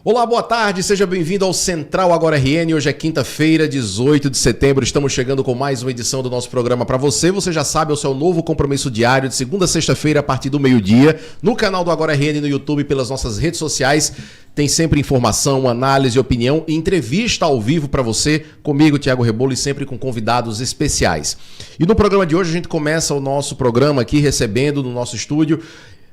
Olá, boa tarde, seja bem-vindo ao Central Agora RN. Hoje é quinta-feira, 18 de setembro. Estamos chegando com mais uma edição do nosso programa para você. Você já sabe, é o seu novo compromisso diário de segunda a sexta-feira a partir do meio-dia, no canal do Agora RN no YouTube, pelas nossas redes sociais. Tem sempre informação, análise, opinião e entrevista ao vivo para você, comigo, Thiago Rebolo, e sempre com convidados especiais. E no programa de hoje a gente começa o nosso programa aqui recebendo no nosso estúdio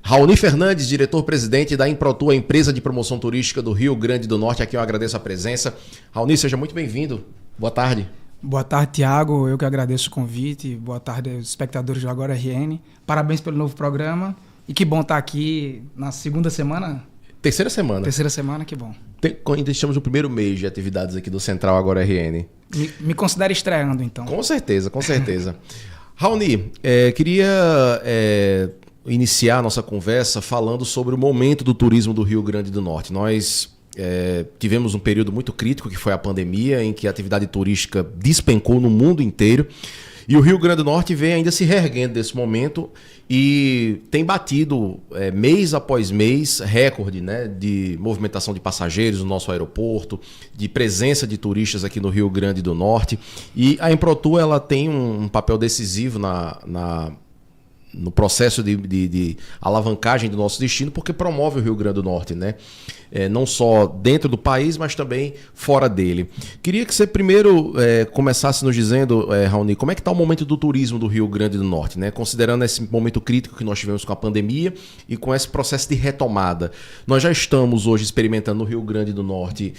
Raoni Fernandes, diretor-presidente da Improtur, a empresa de promoção turística do Rio Grande do Norte. Aqui eu agradeço a presença. Raoni, seja muito bem-vindo. Boa tarde. Boa tarde, Thiago. Eu que agradeço o convite. Boa tarde aos espectadores do Agora RN. Parabéns pelo novo programa. E que bom estar aqui na segunda semana. Terceira semana. Terceira semana, que bom. Ainda estamos no primeiro mês de atividades aqui do Central Agora RN. Me considera estreando, então. Com certeza, com certeza. Raoni, queria iniciar a nossa conversa falando sobre o momento do turismo do Rio Grande do Norte. Nós tivemos um período muito crítico, que foi a pandemia, em que a atividade turística despencou no mundo inteiro. E o Rio Grande do Norte vem ainda se reerguendo desse momento e tem batido mês após mês recorde, né, de movimentação de passageiros no nosso aeroporto, de presença de turistas aqui no Rio Grande do Norte. E a Improtur, ela tem um papel decisivo no processo de alavancagem do nosso destino, porque promove o Rio Grande do Norte, né? Não só dentro do país, mas também fora dele. Queria que você primeiro começasse nos dizendo, Raoni, como é que está o momento do turismo do Rio Grande do Norte, né? Considerando esse momento crítico que nós tivemos com a pandemia e com esse processo de retomada. Nós já estamos hoje experimentando no Rio Grande do Norte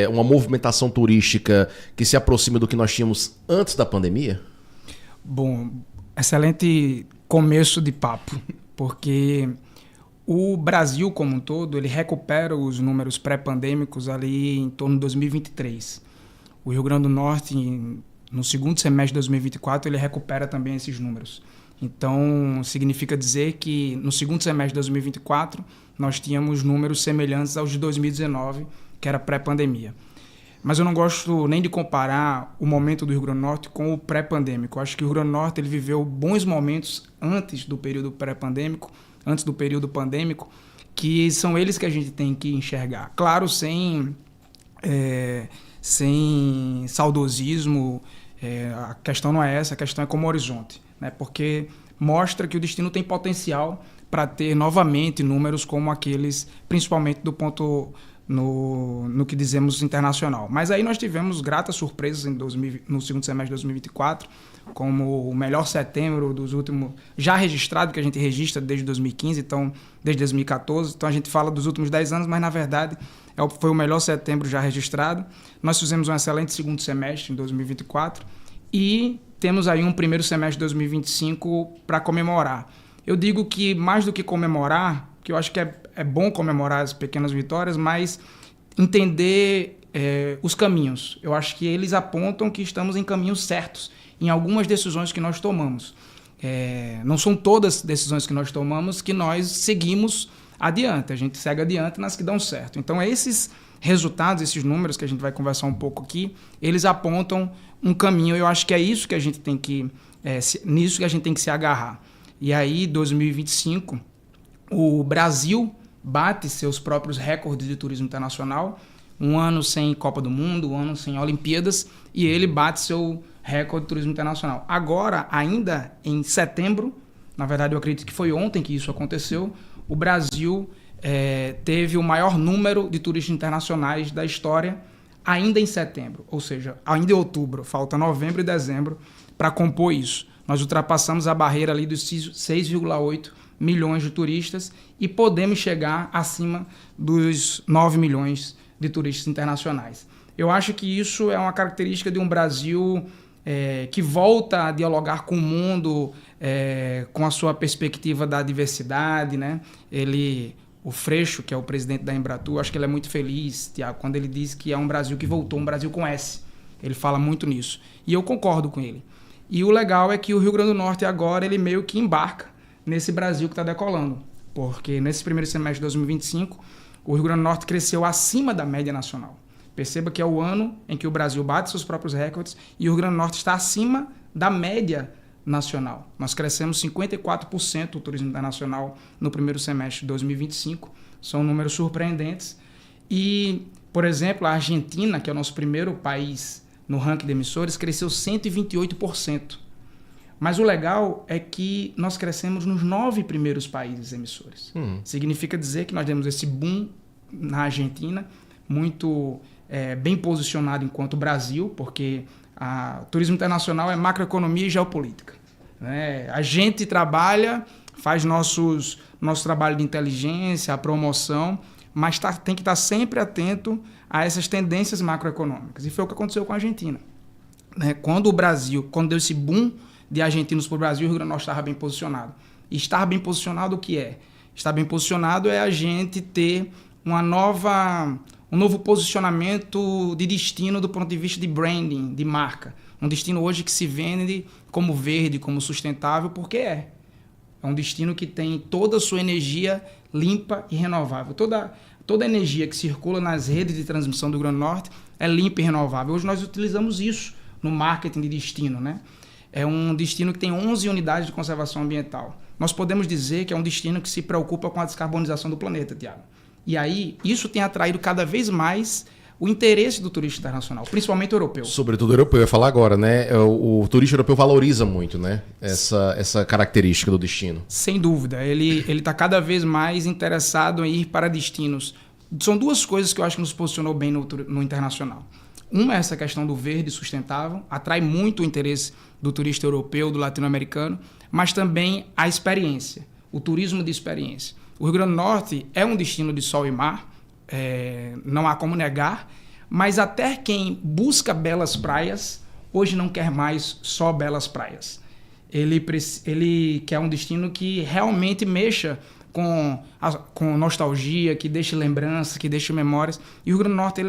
uma movimentação turística que se aproxima do que nós tínhamos antes da pandemia? Bom, excelente começo de papo, porque o Brasil como um todo, ele recupera os números pré-pandêmicos ali em torno de 2023. O Rio Grande do Norte, no segundo semestre de 2024, ele recupera também esses números. Então, significa dizer que no segundo semestre de 2024, nós tínhamos números semelhantes aos de 2019, que era pré-pandemia. Mas eu não gosto nem de comparar o momento do Rio Grande do Norte com o pré-pandêmico. Eu acho que o Rio Grande do Norte ele viveu bons momentos antes do período pré-pandêmico, antes do período pandêmico, que são eles que a gente tem que enxergar. Claro, sem saudosismo, a questão não é essa, a questão é como horizonte, né? Porque mostra que o destino tem potencial para ter novamente números como aqueles, principalmente do ponto no que dizemos internacional. Mas aí nós tivemos gratas surpresas no segundo semestre de 2024, como o melhor setembro dos últimos, já registrado, que a gente registra desde 2015, então desde 2014, então a gente fala dos últimos 10 anos, mas na verdade foi o melhor setembro já registrado. Nós fizemos um excelente segundo semestre em 2024 e temos aí um primeiro semestre de 2025 para comemorar. Eu digo que mais do que comemorar, que eu acho que é bom comemorar as pequenas vitórias, mas entender os caminhos. Eu acho que eles apontam que estamos em caminhos certos em algumas decisões que nós tomamos. Não são todas as decisões que nós tomamos que nós seguimos adiante. A gente segue adiante nas que dão certo. Então, esses resultados, esses números que a gente vai conversar um pouco aqui, eles apontam um caminho. Eu acho que é isso que a gente tem que nisso que a gente tem que se agarrar. E aí, 2025, o Brasil bate seus próprios recordes de turismo internacional, um ano sem Copa do Mundo, um ano sem Olimpíadas, e ele bate seu recorde de turismo internacional. Agora, ainda em setembro, na verdade eu acredito que foi ontem que isso aconteceu, o Brasil teve o maior número de turistas internacionais da história ainda em setembro, ou seja, ainda em outubro, falta novembro e dezembro para compor isso. Nós ultrapassamos a barreira ali dos 6,8 milhões de turistas e podemos chegar acima dos 9 milhões de turistas internacionais. Eu acho que isso é uma característica de um Brasil que volta a dialogar com o mundo, com a sua perspectiva da diversidade, né? O Freixo, que é o presidente da Improtur, acho que ele é muito feliz, Thiago, quando ele diz que é um Brasil que voltou, um Brasil com S. Ele fala muito nisso. E eu concordo com ele. E o legal é que o Rio Grande do Norte agora, ele meio que embarca nesse Brasil que está decolando. Porque nesse primeiro semestre de 2025, o Rio Grande do Norte cresceu acima da média nacional. Perceba que é o ano em que o Brasil bate seus próprios recordes e o Rio Grande do Norte está acima da média nacional. Nós crescemos 54% o turismo internacional no primeiro semestre de 2025. São números surpreendentes. E, por exemplo, a Argentina, que é o nosso primeiro país no ranking de emissores, cresceu 128%. Mas o legal é que nós crescemos nos 9 primeiros países emissores. Significa dizer que nós demos esse boom na Argentina, muito bem posicionado enquanto Brasil, porque o turismo internacional é macroeconomia e geopolítica, né? A gente trabalha, faz nosso trabalho de inteligência, a promoção, mas tem que estar sempre atento a essas tendências macroeconômicas. E foi o que aconteceu com a Argentina, né? Quando deu esse boom de argentinos para o Brasil, o Rio Grande do Norte estava bem posicionado. E estar bem posicionado o que é? Estar bem posicionado é a gente ter um novo posicionamento de destino do ponto de vista de branding, de marca. Um destino hoje que se vende como verde, como sustentável, porque é um destino que tem toda a sua energia limpa e renovável. Toda a energia que circula nas redes de transmissão do Rio Grande do Norte é limpa e renovável. Hoje nós utilizamos isso no marketing de destino, né? É um destino que tem 11 unidades de conservação ambiental. Nós podemos dizer que é um destino que se preocupa com a descarbonização do planeta, Tiago. E aí, isso tem atraído cada vez mais o interesse do turista internacional, principalmente o europeu. Sobretudo o europeu, eu ia falar agora, né? O turista europeu valoriza muito, né? Essa característica do destino. Sem dúvida. Ele está cada vez mais interessado em ir para destinos. São duas coisas que eu acho que nos posicionou bem no internacional. Uma é essa questão do verde sustentável, atrai muito o interesse do turista europeu, do latino-americano, mas também a experiência, o turismo de experiência. O Rio Grande do Norte é um destino de sol e mar, não há como negar, mas até quem busca belas praias, hoje não quer mais só belas praias. Ele quer um destino que realmente mexa com nostalgia, que deixe lembranças, que deixe memórias. E o Rio Grande do Norte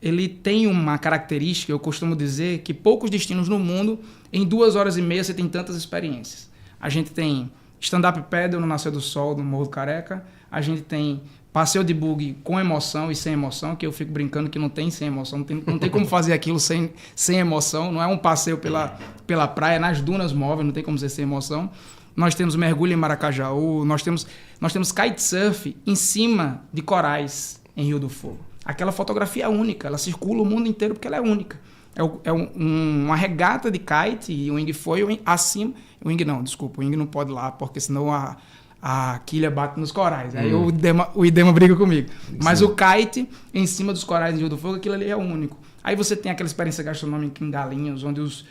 ele tem uma característica, eu costumo dizer, que poucos destinos no mundo, em 2 horas e meia você tem tantas experiências. A gente tem stand-up paddle no Nascer do Sol, no Morro do Careca. A gente tem passeio de buggy com emoção e sem emoção, que eu fico brincando que não tem sem emoção. Não tem como fazer aquilo sem emoção. Não é um passeio pela praia, nas dunas móveis, não tem como ser sem emoção. Nós temos mergulho em Maracajaú, nós temos kitesurf em cima de corais em Rio do Fogo. Aquela fotografia é única, ela circula o mundo inteiro porque ela é única. Uma regata de kite e o wing foil acima. O wing não pode ir lá, porque senão a quilha bate nos corais. Aí o IDEMA briga comigo. Mas o kite em cima dos corais em Rio do Fogo, aquilo ali é único. Aí você tem aquela experiência gastronômica em Galinhas, onde os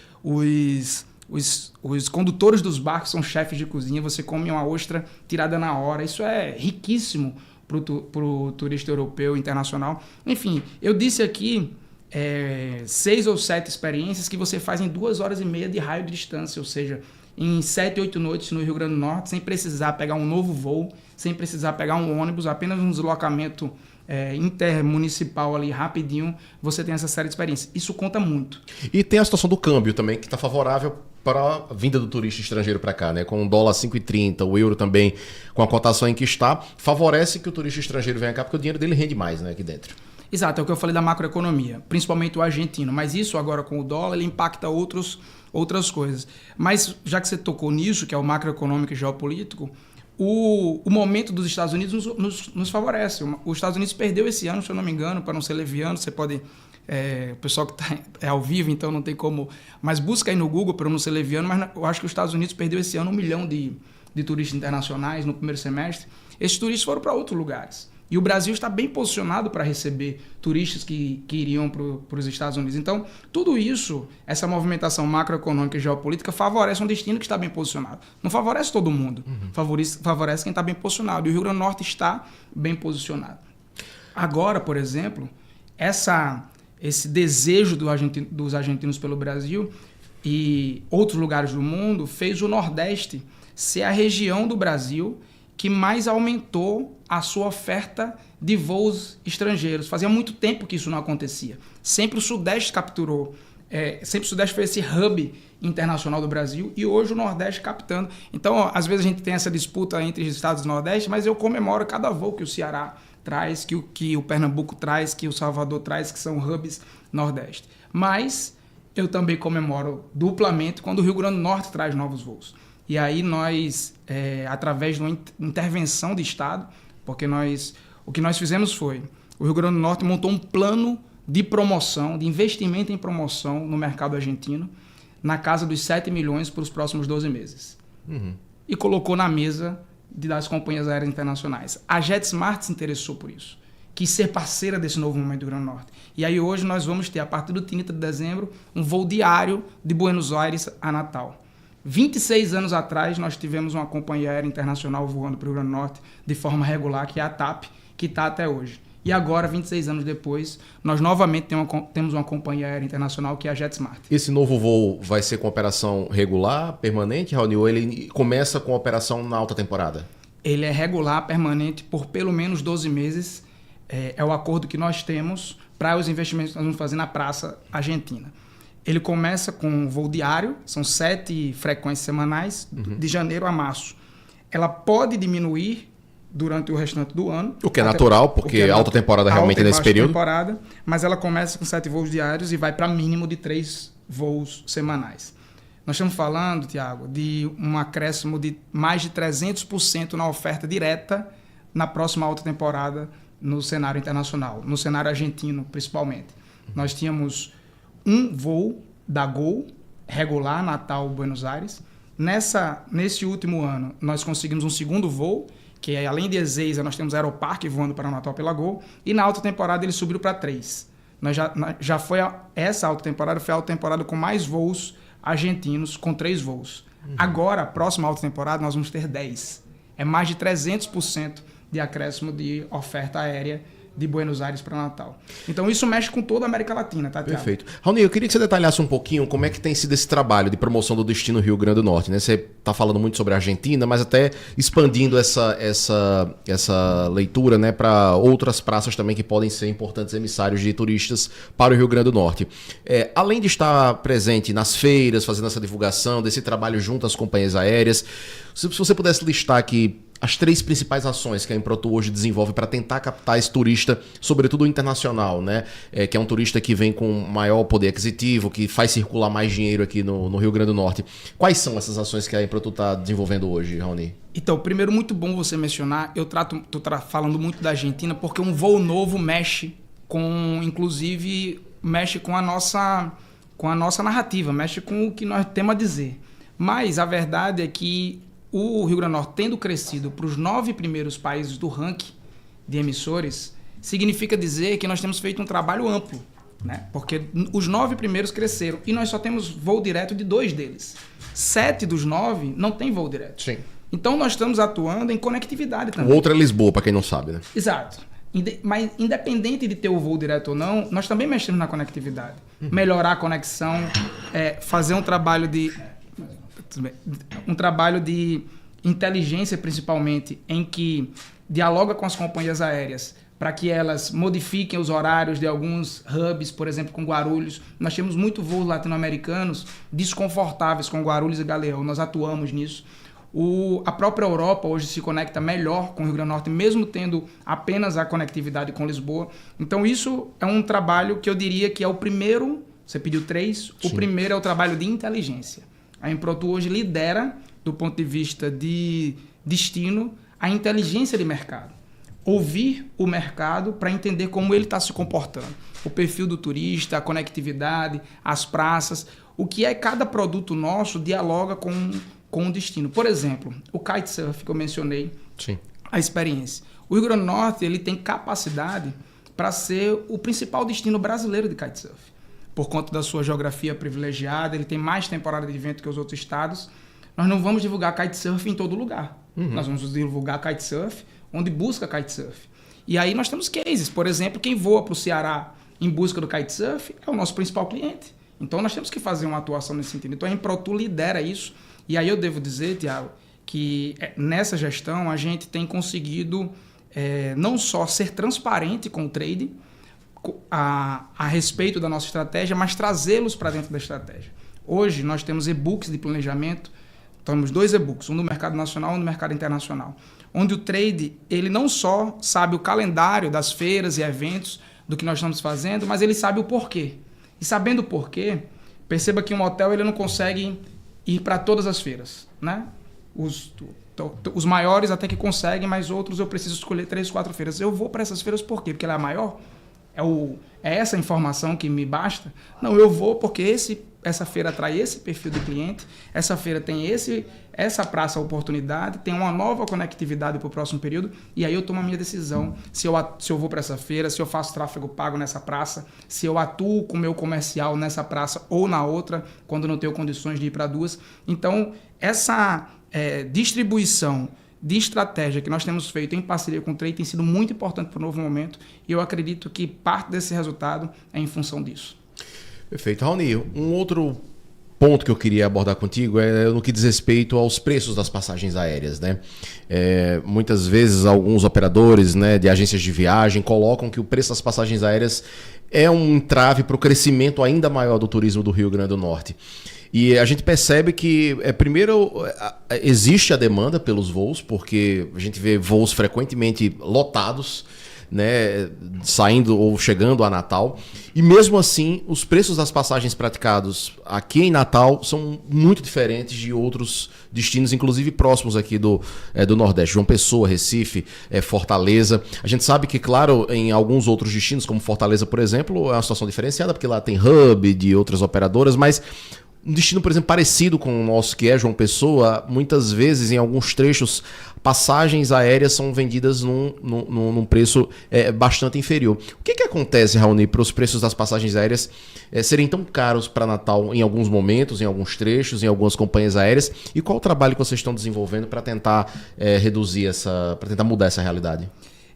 condutores dos barcos são chefes de cozinha, você come uma ostra tirada na hora. Isso é riquíssimo para o turista europeu, internacional. Enfim, eu disse aqui 6 ou 7 experiências que você faz em 2 horas e meia de raio de distância, ou seja, em 7, 8 noites no Rio Grande do Norte, sem precisar pegar um novo voo, sem precisar pegar um ônibus, apenas um deslocamento intermunicipal ali rapidinho, você tem essa série de experiências. Isso conta muito. E tem a situação do câmbio também, que está favorável para a vinda do turista estrangeiro para cá, né? Com o dólar 5,30, o euro também com a cotação em que está, favorece que o turista estrangeiro venha cá, porque o dinheiro dele rende mais, né, aqui dentro. Exato, é o que eu falei da macroeconomia, principalmente o argentino, mas isso agora com o dólar, ele impacta outras coisas. Mas já que você tocou nisso, que é o macroeconômico e geopolítico, o momento dos Estados Unidos nos favorece. Os Estados Unidos perdeu esse ano, se eu não me engano, para não ser leviano, você pode... o pessoal que é ao vivo, então não tem como... Mas busca aí no Google para não ser leviano, mas eu acho que os Estados Unidos perdeu esse ano 1 milhão de turistas internacionais no primeiro semestre. Esses turistas foram para outros lugares. E o Brasil está bem posicionado para receber turistas que iriam para os Estados Unidos. Então, tudo isso, essa movimentação macroeconômica e geopolítica, favorece um destino que está bem posicionado. Não favorece todo mundo, favorece quem está bem posicionado. E o Rio Grande do Norte está bem posicionado. Agora, por exemplo, esse desejo dos argentinos pelo Brasil e outros lugares do mundo fez o Nordeste ser a região do Brasil que mais aumentou a sua oferta de voos estrangeiros. Fazia muito tempo que isso não acontecia. Sempre o Sudeste capturou, sempre o Sudeste foi esse hub internacional do Brasil e hoje o Nordeste captando. Então, às vezes a gente tem essa disputa entre os estados do Nordeste, mas eu comemoro cada voo que o Ceará traz, que o Pernambuco traz, que o Salvador traz, que são hubs Nordeste. Mas eu também comemoro duplamente quando o Rio Grande do Norte traz novos voos. E aí nós, através de uma intervenção do Estado, porque o que nós fizemos foi, o Rio Grande do Norte montou um plano de promoção, de investimento em promoção no mercado argentino, na casa dos 7 milhões para os próximos 12 meses. E colocou na mesa das companhias aéreas internacionais. A JetSmart se interessou por isso, quis ser parceira desse novo momento do Rio Grande do Norte. E aí hoje nós vamos ter, a partir do 30 de dezembro, um voo diário de Buenos Aires a Natal. 26 anos atrás, nós tivemos uma companhia aérea internacional voando para o Rio Grande do Norte de forma regular, que é a TAP, que está até hoje. E agora, 26 anos depois, nós novamente temos uma companhia aérea internacional que é a JetSmart. Esse novo voo vai ser com operação regular, permanente, Raoni, ou ele começa com operação na alta temporada? Ele é regular, permanente, por pelo menos 12 meses. É o acordo que nós temos para os investimentos que nós vamos fazer na praça argentina. Ele começa com um voo diário, são 7 frequências semanais, de janeiro a março. Ela pode diminuir durante o restante do ano. O que é natural, porque a alta temporada realmente é nesse período. Temporada, mas ela começa com 7 voos diários e vai para mínimo de 3 voos semanais. Nós estamos falando, Tiago, de um acréscimo de mais de 300% na oferta direta na próxima alta temporada no cenário internacional, no cenário argentino principalmente. Nós tínhamos um voo da Gol, regular, Natal, Buenos Aires. Nesse último ano, nós conseguimos um segundo voo, que além de Ezeiza, nós temos Aeroparque voando para o Natal pela Gol, e na alta temporada ele subiu para 3. Essa alta temporada foi a alta temporada com mais voos argentinos, com 3 voos. Agora, a próxima alta temporada, nós vamos ter 10. É mais de 300% de acréscimo de oferta aérea de Buenos Aires para Natal. Então isso mexe com toda a América Latina, tá, Tiago? Perfeito. Raoni, eu queria que você detalhasse um pouquinho como é que tem sido esse trabalho de promoção do destino Rio Grande do Norte, né? Você está falando muito sobre a Argentina, mas até expandindo essa leitura, né, para outras praças também que podem ser importantes emissários de turistas para o Rio Grande do Norte. Além de estar presente nas feiras, fazendo essa divulgação, desse trabalho junto às companhias aéreas, se você pudesse listar aqui as 3 principais ações que a Improtur hoje desenvolve para tentar captar esse turista, sobretudo o internacional, né? Que é um turista que vem com maior poder aquisitivo, que faz circular mais dinheiro aqui no Rio Grande do Norte. Quais são essas ações que a Improtur está desenvolvendo hoje, Raoni? Então, primeiro, muito bom você mencionar. Eu estou falando muito da Argentina porque um voo novo mexe com a nossa narrativa, mexe com o que nós temos a dizer. Mas a verdade é que o Rio Grande do Norte, tendo crescido para os 9 primeiros países do ranking de emissores, significa dizer que nós temos feito um trabalho amplo, né? Porque os 9 primeiros cresceram e nós só temos voo direto de 2 deles. 7 dos 9 não tem voo direto. Sim. Então nós estamos atuando em conectividade também. O outro é Lisboa, para quem não sabe, né? Exato. Mas independente de ter o voo direto ou não, nós também mexemos na conectividade. Melhorar a conexão, fazer um trabalho de inteligência, principalmente, em que dialoga com as companhias aéreas para que elas modifiquem os horários de alguns hubs, por exemplo, com Guarulhos. Nós temos muito voos latino-americanos desconfortáveis com Guarulhos e Galeão. Nós atuamos nisso. A própria Europa hoje se conecta melhor com o Rio Grande do Norte, mesmo tendo apenas a conectividade com Lisboa. Então, isso é um trabalho que eu diria que é o primeiro. Você pediu 3. Sim. O primeiro é o trabalho de inteligência. A Improtur hoje lidera, do ponto de vista de destino, a inteligência de mercado. Ouvir o mercado para entender como ele está se comportando. O perfil do turista, a conectividade, as praças. O que é cada produto nosso dialoga com o destino. Por exemplo, o kitesurf que eu mencionei, sim, a experiência. O Rio Grande do Norte ele tem capacidade para ser o principal destino brasileiro de kitesurf. Por conta da sua geografia privilegiada, ele tem mais temporada de evento que os outros estados. Nós não vamos divulgar kitesurf em todo lugar. Nós vamos divulgar kitesurf onde busca kitesurf. E aí nós temos cases. Por exemplo, quem voa para o Ceará em busca do kitesurf é o nosso principal cliente. Então nós temos que fazer uma atuação nesse sentido. Então a Improtur lidera isso. E aí eu devo dizer, Tiago, que nessa gestão a gente tem conseguido não só ser transparente com o trade, a respeito da nossa estratégia, mas trazê-los para dentro da estratégia. Hoje nós temos e-books de planejamento, temos 2 e-books, um do mercado nacional e um do mercado internacional, onde o trade ele não só sabe o calendário das feiras e eventos do que nós estamos fazendo, mas ele sabe o porquê. E sabendo o porquê, perceba que um hotel ele não consegue ir para todas as feiras, né? Então, os maiores até que conseguem, mas outros eu preciso escolher 3, 4 feiras. Eu vou para essas feiras por quê? Porque ela é a maior? É essa informação que me basta? Não, eu vou porque essa feira atrai esse perfil de cliente, essa feira tem essa praça oportunidade, tem uma nova conectividade para o próximo período, e aí eu tomo a minha decisão se eu vou para essa feira, se eu faço tráfego pago nessa praça, se eu atuo com o meu comercial nessa praça ou na outra, quando não tenho condições de ir para duas. Então, essa distribuição de estratégia que nós temos feito em parceria com o Trade tem sido muito importante para o novo momento, e eu acredito que parte desse resultado é em função disso. Perfeito. Raoni, um outro ponto que eu queria abordar contigo é no que diz respeito aos preços das passagens aéreas, né? Muitas vezes alguns operadores, né, de agências de viagem colocam que o preço das passagens aéreas é um entrave para o crescimento ainda maior do turismo do Rio Grande do Norte. E a gente percebe que, primeiro, existe a demanda pelos voos, porque a gente vê voos frequentemente lotados, né, saindo ou chegando a Natal. E mesmo assim, os preços das passagens praticados aqui em Natal são muito diferentes de outros destinos, inclusive próximos aqui do Nordeste. João Pessoa, Recife, Fortaleza. A gente sabe que, claro, em alguns outros destinos, como Fortaleza, por exemplo, é uma situação diferenciada, porque lá tem hub de outras operadoras, mas um destino, por exemplo, parecido com o nosso, que é João Pessoa, muitas vezes, em alguns trechos, passagens aéreas são vendidas num preço bastante inferior. O que acontece, Raoni, para os preços das passagens aéreas serem tão caros para Natal em alguns momentos, em alguns trechos, em algumas companhias aéreas? E qual o trabalho que vocês estão desenvolvendo para tentar reduzir para tentar mudar essa realidade?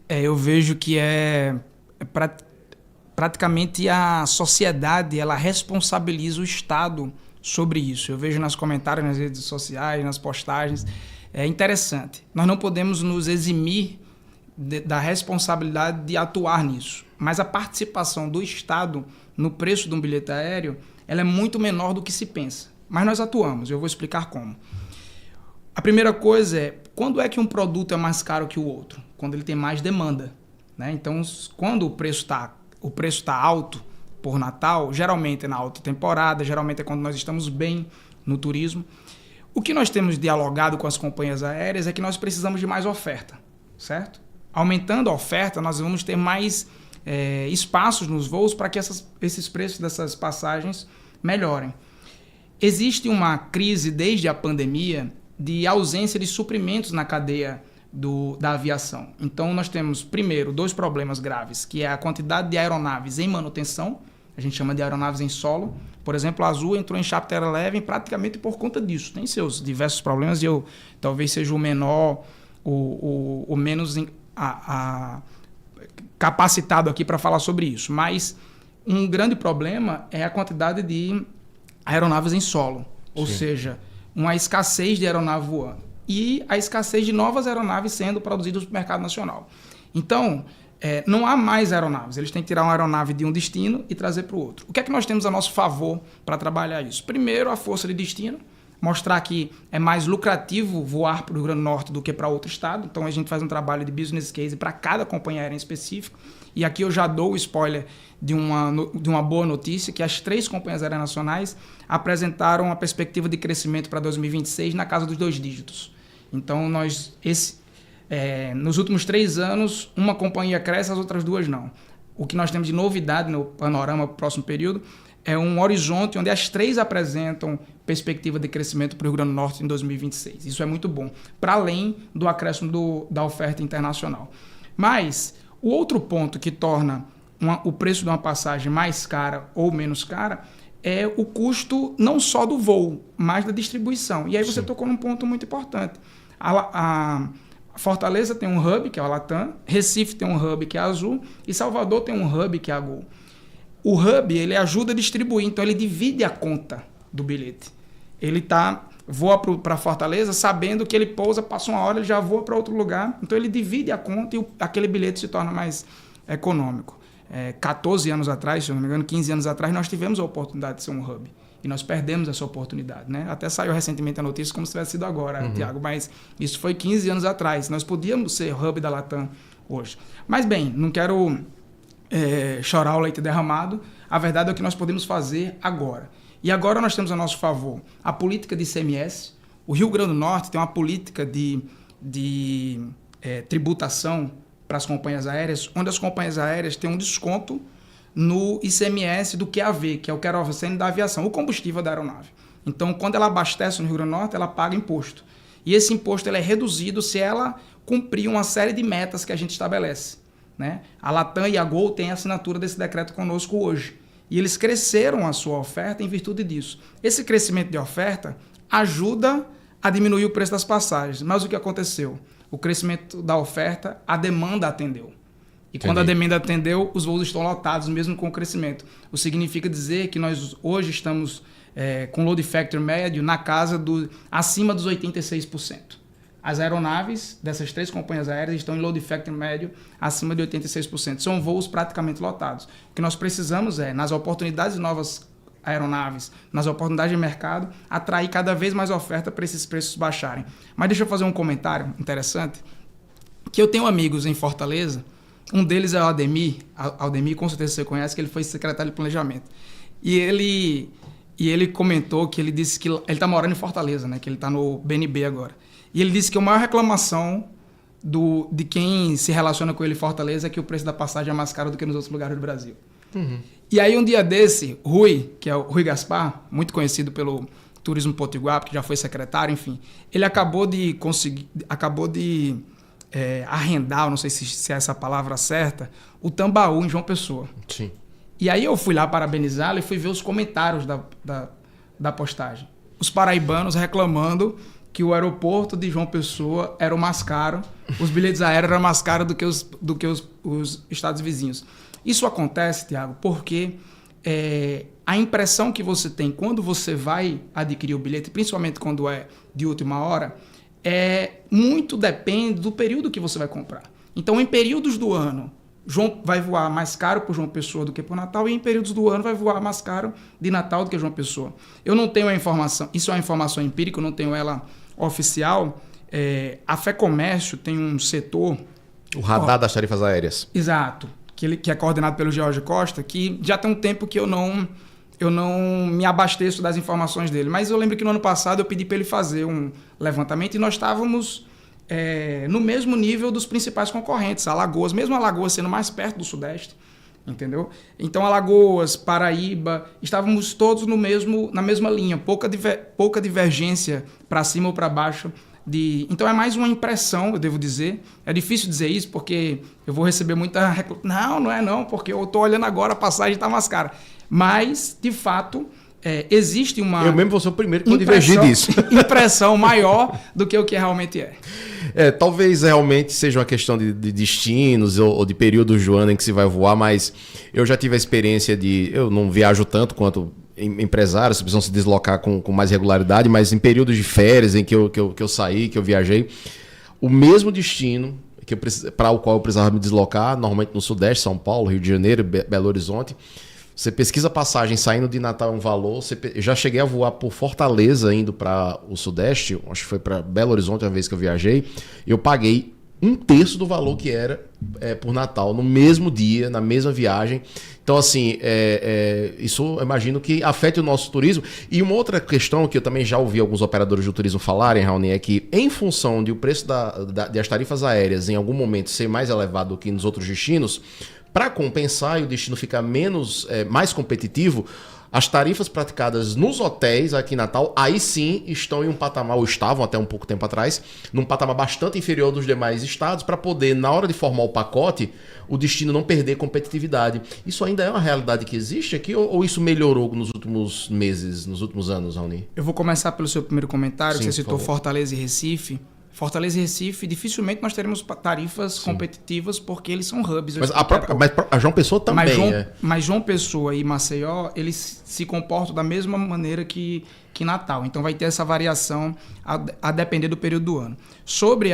Eu vejo que praticamente a sociedade, ela responsabiliza o Estado sobre isso. Eu vejo nos comentários, nas redes sociais, nas postagens. É interessante. Nós não podemos nos eximir da responsabilidade de atuar nisso. Mas a participação do Estado no preço de um bilhete aéreo, ela é muito menor do que se pensa. Mas nós atuamos. Eu vou explicar como. A primeira coisa é, quando é que um produto é mais caro que o outro? Quando ele tem mais demanda, né? Então, quando o preço está alto, por Natal, geralmente é na alta temporada, geralmente é quando nós estamos bem no turismo. O que nós temos dialogado com as companhias aéreas é que nós precisamos de mais oferta, certo? Aumentando a oferta, nós vamos ter mais espaços nos voos para que esses preços dessas passagens melhorem. Existe uma crise desde a pandemia de ausência de suprimentos na cadeia da aviação. Então, nós temos, primeiro, 2 problemas graves, que é a quantidade de aeronaves em manutenção, a gente chama de aeronaves em solo. Por exemplo, a Azul entrou em Chapter 11 praticamente por conta disso. Tem seus diversos problemas e eu talvez seja o menor, o menos capacitado aqui para falar sobre isso. Mas um grande problema é a quantidade de aeronaves em solo, ou seja, uma escassez de aeronave voando e a escassez de novas aeronaves sendo produzidas no mercado nacional. Então, não há mais aeronaves. Eles têm que tirar uma aeronave de um destino e trazer para o outro. O que é que nós temos a nosso favor para trabalhar isso? Primeiro, a força de destino, mostrar que é mais lucrativo voar para o Rio Grande do Norte do que para outro estado. Então, a gente faz um trabalho de business case para cada companhia aérea em específico. E aqui eu já dou o spoiler de uma boa notícia, que as 3 companhias aéreas nacionais apresentaram a perspectiva de crescimento para 2026 na casa dos 2 dígitos. Então, nos últimos 3 anos, uma companhia cresce, as outras 2 não. O que nós temos de novidade no panorama para o próximo período é um horizonte onde as 3 apresentam perspectiva de crescimento para o Rio Grande do Norte em 2026. Isso é muito bom, para além do acréscimo da oferta internacional. Mas o outro ponto que torna o preço de uma passagem mais cara ou menos cara é o custo não só do voo, mas da distribuição. E aí você tocou num ponto muito importante. A Fortaleza tem um hub, que é a Latam, Recife tem um hub, que é a Azul, e Salvador tem um hub, que é a Gol. O hub, ele ajuda a distribuir, então ele divide a conta do bilhete. Ele voa para Fortaleza sabendo que ele pousa, passa uma hora, ele já voa para outro lugar, então ele divide a conta e aquele bilhete se torna mais econômico. 14 anos atrás, se eu não me engano, 15 anos atrás, nós tivemos a oportunidade de ser um hub. E nós perdemos essa oportunidade, né? Até saiu recentemente a notícia como se tivesse sido agora, Tiago, mas isso foi 15 anos atrás. Nós podíamos ser hub da Latam hoje. Mas bem, não quero chorar o leite derramado. A verdade é o que nós podemos fazer agora. E agora nós temos a nosso favor a política de ICMS, O Rio Grande do Norte tem uma política de tributação para as companhias aéreas, onde as companhias aéreas têm um desconto no ICMS do QAV, que é o querosene da aviação, o combustível da aeronave. Então, quando ela abastece no Rio Grande do Norte, ela paga imposto. E esse imposto ele é reduzido se ela cumprir uma série de metas que a gente estabelece, né? A Latam e a Gol têm a assinatura desse decreto conosco hoje. E eles cresceram a sua oferta em virtude disso. Esse crescimento de oferta ajuda a diminuir o preço das passagens. Mas o que aconteceu? O crescimento da oferta, a demanda atendeu. E quando a demanda atendeu, os voos estão lotados, mesmo com o crescimento. O que significa dizer que nós hoje estamos com load factor médio na casa acima dos 86%. As aeronaves dessas 3 companhias aéreas estão em load factor médio acima de 86%. São voos praticamente lotados. O que nós precisamos nas oportunidades de novas aeronaves, nas oportunidades de mercado, atrair cada vez mais oferta para esses preços baixarem. Mas deixa eu fazer um comentário interessante, que eu tenho amigos em Fortaleza, um deles é o Aldemir, com certeza você conhece, que ele foi secretário de planejamento. E ele comentou que ele disse que ele está morando em Fortaleza, né, que ele está no BNB agora. E ele disse que a maior reclamação de quem se relaciona com ele em Fortaleza é que o preço da passagem é mais caro do que nos outros lugares do Brasil. Uhum. E aí um dia desse, Rui, que é o Rui Gaspar, muito conhecido pelo Turismo Potiguar, que já foi secretário, enfim, ele acabou de arrendar, não sei se é essa palavra certa, o Tambaú em João Pessoa. Sim. E aí eu fui lá parabenizá-lo e fui ver os comentários da postagem. Os paraibanos reclamando que o aeroporto de João Pessoa era o mais caro, os bilhetes aéreos eram mais caros do que os estados vizinhos. Isso acontece, Tiago, porque a impressão que você tem quando você vai adquirir o bilhete, principalmente quando é de última hora, muito depende do período que você vai comprar. Então, em períodos do ano, vai voar mais caro por João Pessoa do que por Natal, e em períodos do ano vai voar mais caro de Natal do que João Pessoa. Eu não tenho a informação, isso é uma informação empírica, eu não tenho ela oficial. A FEComércio tem um setor... O radar das tarifas aéreas. Exato, que é coordenado pelo George Costa, que já tem um tempo que eu não me abasteço das informações dele. Mas eu lembro que no ano passado eu pedi para ele fazer um levantamento e nós estávamos no mesmo nível dos principais concorrentes, Alagoas, mesmo Alagoas sendo mais perto do Sudeste, entendeu? Então Alagoas, Paraíba, estávamos todos na mesma linha, pouca divergência para cima ou para baixo. Então é mais uma impressão, eu devo dizer. É difícil dizer isso porque eu vou receber muita reclamação. Não é não, porque eu estou olhando agora, a passagem está mais cara. Mas, de fato, existe uma... Eu mesmo vou ser o primeiro que vou divergir disso. Impressão maior do que o que realmente é. Talvez realmente seja uma questão de destinos ou de períodos do ano em que se vai voar, mas eu já tive a experiência eu não viajo tanto quanto empresários, precisam se deslocar com mais regularidade, mas em períodos de férias em que eu saí, que eu viajei, o mesmo destino para o qual eu precisava me deslocar, normalmente no Sudeste, São Paulo, Rio de Janeiro, Belo Horizonte, você pesquisa passagem saindo de Natal um valor, eu já cheguei a voar por Fortaleza indo para o Sudeste, acho que foi para Belo Horizonte uma vez que eu viajei, eu paguei 1/3 do valor que era por Natal, no mesmo dia, na mesma viagem. Então, assim, isso eu imagino que afete o nosso turismo. E uma outra questão que eu também já ouvi alguns operadores do turismo falarem, Raoni, é que em função de o preço das tarifas aéreas em algum momento ser mais elevado do que nos outros destinos, para compensar e o destino ficar mais competitivo, as tarifas praticadas nos hotéis aqui em Natal, aí sim estão em um patamar, ou estavam até um pouco tempo atrás, num patamar bastante inferior dos demais estados, para poder, na hora de formar o pacote, o destino não perder competitividade. Isso ainda é uma realidade que existe aqui ou isso melhorou nos últimos meses, nos últimos anos, Raoni? Eu vou começar pelo seu primeiro comentário, sim, você citou Fortaleza e Recife. Fortaleza e Recife, dificilmente nós teremos tarifas competitivas porque eles são hubs. Mas a João Pessoa também. Mas João Pessoa e Maceió, eles se comportam da mesma maneira que Natal. Então vai ter essa variação a depender do período do ano. Sobre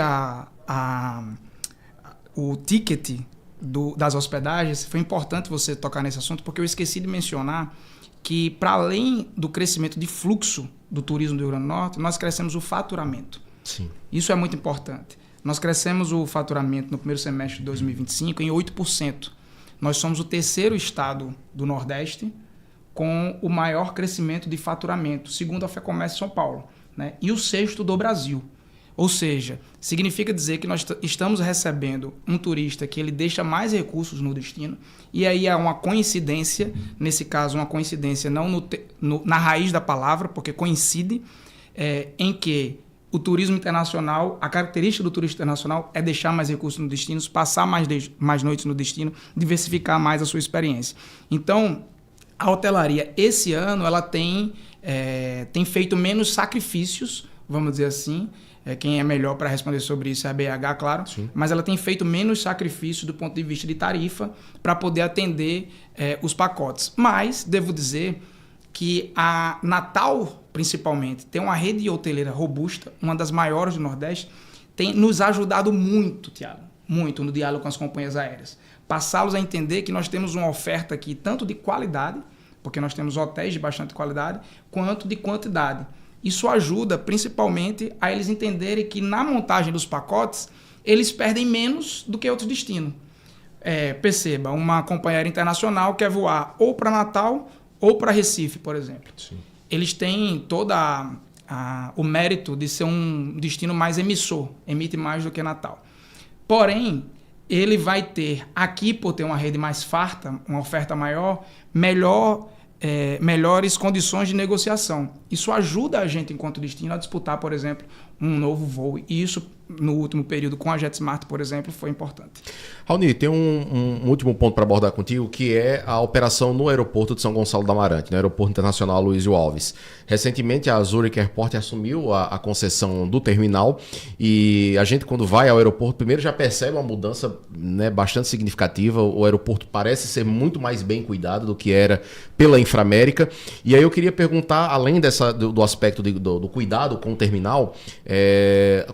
o ticket das hospedagens, foi importante você tocar nesse assunto porque eu esqueci de mencionar que, para além do crescimento de fluxo do turismo do Rio Grande do Norte, nós crescemos o faturamento. Sim. Isso é muito importante. Nós crescemos o faturamento no primeiro semestre de 2025 em 8%. Nós somos o terceiro estado do Nordeste com o maior crescimento de faturamento, segundo a FEComércio São Paulo. né, e o sexto do Brasil. Ou seja, significa dizer que nós estamos recebendo um turista que ele deixa mais recursos no destino, e aí há uma coincidência, nesse caso uma coincidência não na raiz da palavra, porque coincide, em que o turismo internacional, a característica do turismo internacional é deixar mais recursos no destino, passar mais noites no destino, diversificar mais a sua experiência. Então, a hotelaria, esse ano, ela tem feito menos sacrifícios, vamos dizer assim. Quem é melhor para responder sobre isso é a BH, claro. Sim. Mas ela tem feito menos sacrifícios do ponto de vista de tarifa para poder atender os pacotes. Mas, devo dizer que a Natal, principalmente, tem uma rede hoteleira robusta, uma das maiores do Nordeste, tem nos ajudado muito, Tiago, muito no diálogo com as companhias aéreas. Passá-los a entender que nós temos uma oferta aqui tanto de qualidade, porque nós temos hotéis de bastante qualidade, quanto de quantidade. Isso ajuda principalmente a eles entenderem que na montagem dos pacotes eles perdem menos do que outros destinos. Perceba, uma companhia aérea internacional quer voar ou para Natal ou para Recife, por exemplo. Sim. Eles têm todo o mérito de ser um destino mais emissor, emite mais do que Natal. Porém, ele vai ter aqui, por ter uma rede mais farta, uma oferta maior, melhores condições de negociação. Isso ajuda a gente, enquanto destino, a disputar, por exemplo, um novo voo. E isso, no último período, com a JetSmart, por exemplo, foi importante. Raoni, tem um último ponto para abordar contigo, que é a operação no aeroporto de São Gonçalo da Amarante, no Aeroporto Internacional Aloysio Alves. Recentemente, a Zurich Airport assumiu a concessão do terminal e a gente, quando vai ao aeroporto, primeiro já percebe uma mudança, né, bastante significativa. O aeroporto parece ser muito mais bem cuidado do que era pela Inframérica. E aí eu queria perguntar, além do aspecto do cuidado com o terminal,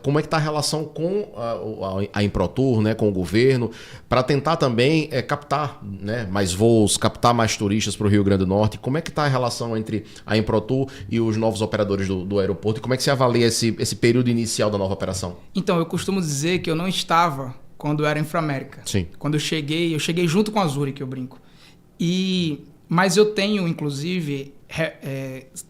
como é que está a relação com a Improtur, né, com o governo, para tentar também captar, né, mais voos, captar mais turistas para o Rio Grande do Norte. Como é que está a relação entre a Improtur e os novos operadores do aeroporto? E como é que se avalia esse período inicial da nova operação? Então, eu costumo dizer que eu não estava quando era Inframérica. Sim. Quando eu cheguei junto com a Zurich, eu brinco. Mas eu tenho, inclusive,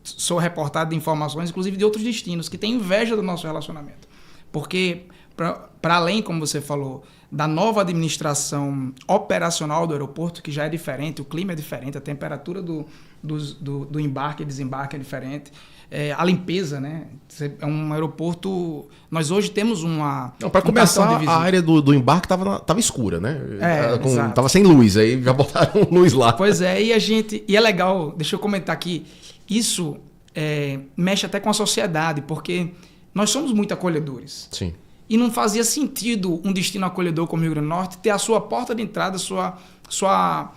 sou reportado de informações, inclusive de outros destinos, que têm inveja do nosso relacionamento. Porque, para além, como você falou, da nova administração operacional do aeroporto, que já é diferente, o clima é diferente, a temperatura do embarque e desembarque é diferente, a limpeza, né? É um aeroporto... Nós hoje temos uma... Para começar, a área do embarque estava escura, né? Estava sem luz, aí já botaram luz lá. Pois é, e é legal, deixa eu comentar aqui, isso mexe até com a sociedade, porque nós somos muito acolhedores. Sim. E não fazia sentido um destino acolhedor como o Rio Grande do Norte ter a sua porta de entrada, sua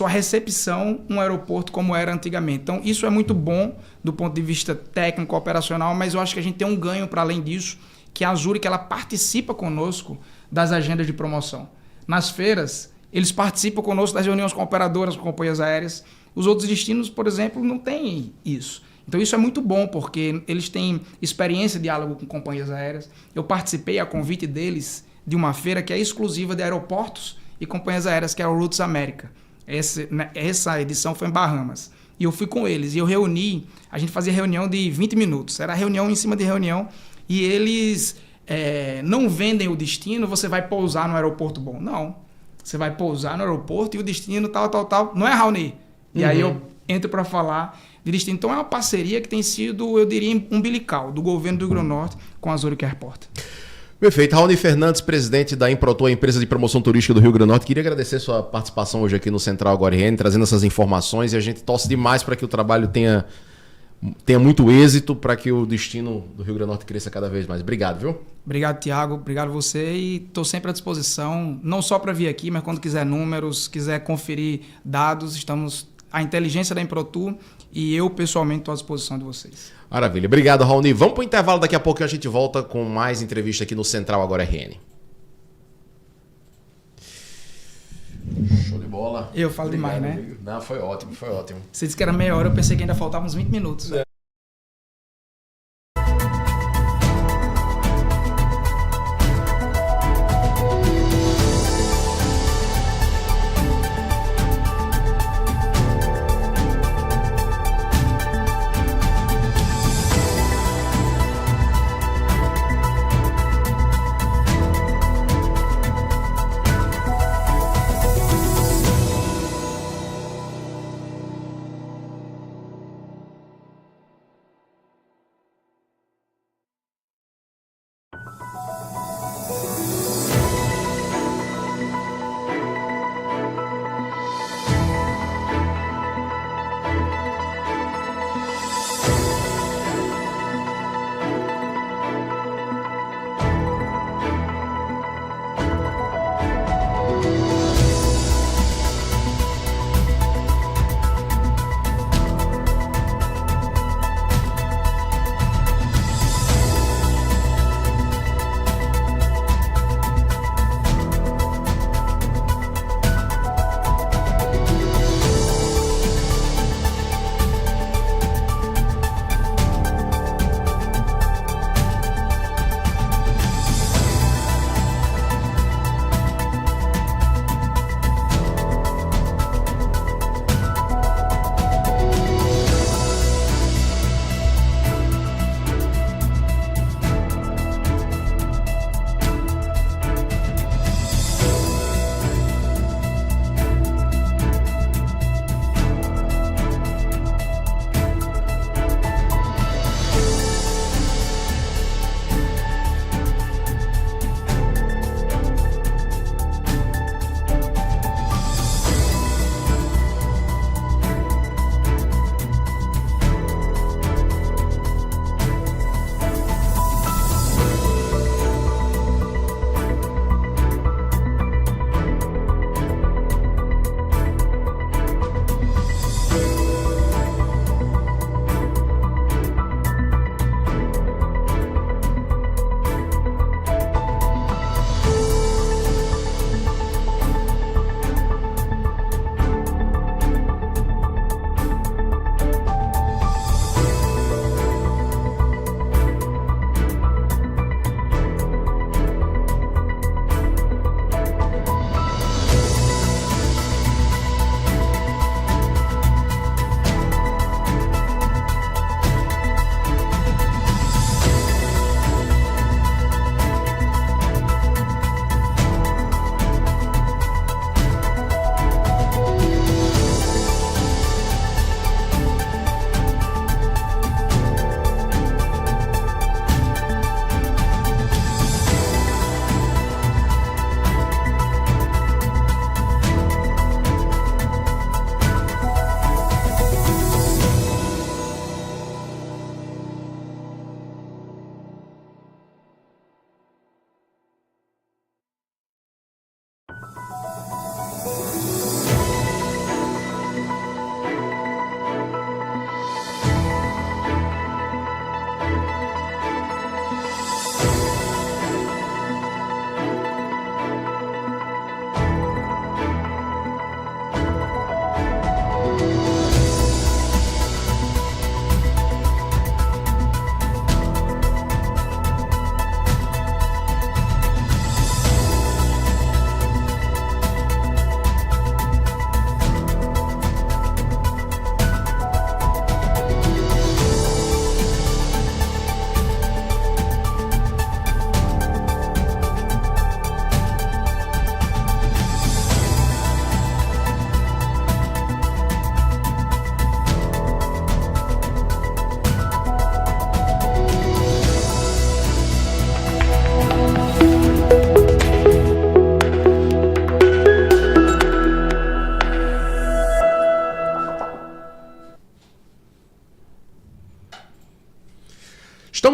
recepção, um aeroporto como era antigamente. Então, isso é muito bom do ponto de vista técnico, operacional, mas eu acho que a gente tem um ganho para além disso, que a Zurich, ela participa conosco das agendas de promoção. Nas feiras, eles participam conosco das reuniões com operadoras, com companhias aéreas. Os outros destinos, por exemplo, não têm isso. Então isso é muito bom, porque eles têm experiência de diálogo com companhias aéreas. Eu participei a convite deles de uma feira que é exclusiva de aeroportos e companhias aéreas, que é o Roots América. Essa edição foi em Bahamas. E eu fui com eles e eu a gente fazia reunião de 20 minutos. Era reunião em cima de reunião e eles não vendem o destino, você vai pousar no aeroporto bom. Não, você vai pousar no aeroporto e o destino tal. Não é, Raoni? E aí eu entro para falar de destino. Então é uma parceria que tem sido, eu diria, umbilical do governo do Rio Grande do Norte com a Zurich Airport. Perfeito. Raoni Fernandes, presidente da Improtur, a empresa de promoção turística do Rio Grande do Norte. Queria agradecer sua participação hoje aqui no Central Agora RN, trazendo essas informações, e a gente torce demais para que o trabalho tenha muito êxito, para que o destino do Rio Grande do Norte cresça cada vez mais. Obrigado, viu? Obrigado, Tiago. Obrigado você, e estou sempre à disposição, não só para vir aqui, mas quando quiser números, quiser conferir dados, a inteligência da Improtur, e eu pessoalmente estou à disposição de vocês. Maravilha. Obrigado, Raoni. Vamos para o intervalo, daqui a pouco a gente volta com mais entrevista aqui no Central Agora RN. Show de bola. Eu falo demais, né? Amigo. Não, foi ótimo. Você disse que era meia hora, eu pensei que ainda faltavam uns 20 minutos.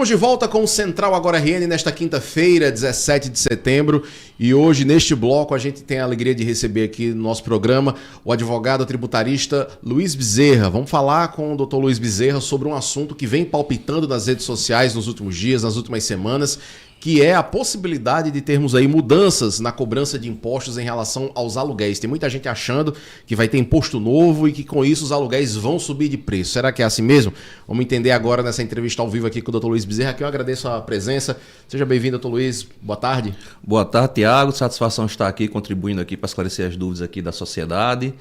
Estamos de volta com o Central Agora RN nesta quinta-feira, 17 de setembro. E hoje, neste bloco, a gente tem a alegria de receber aqui no nosso programa o advogado tributarista Luiz Bezerra. Vamos falar com o Dr. Luiz Bezerra sobre um assunto que vem palpitando nas redes sociais nos últimos dias, nas últimas semanas, que é a possibilidade de termos aí mudanças na cobrança de impostos em relação aos aluguéis. Tem muita gente achando que vai ter imposto novo e que com isso os aluguéis vão subir de preço. Será que é assim mesmo? Vamos entender agora nessa entrevista ao vivo aqui com o Dr. Luiz Bezerra, que eu agradeço a presença. Seja bem-vindo, Dr. Luiz. Boa tarde. Boa tarde, Tiago. Satisfação estar aqui, contribuindo aqui para esclarecer as dúvidas aqui da sociedade.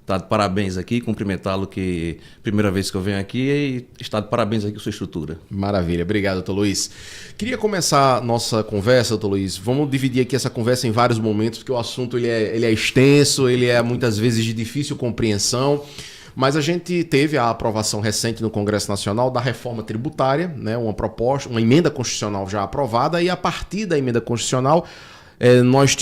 Tá de parabéns aqui, cumprimentá-lo que primeira vez que eu venho aqui e está de parabéns aqui com sua estrutura. Maravilha, obrigado, doutor Luiz. Queria começar nossa conversa, doutor Luiz. Vamos dividir aqui essa conversa em vários momentos, porque o assunto ele é extenso, ele é muitas vezes de difícil compreensão. Mas a gente teve a aprovação recente no Congresso Nacional da reforma tributária, né, uma proposta, uma emenda constitucional já aprovada, e a partir da emenda constitucional nós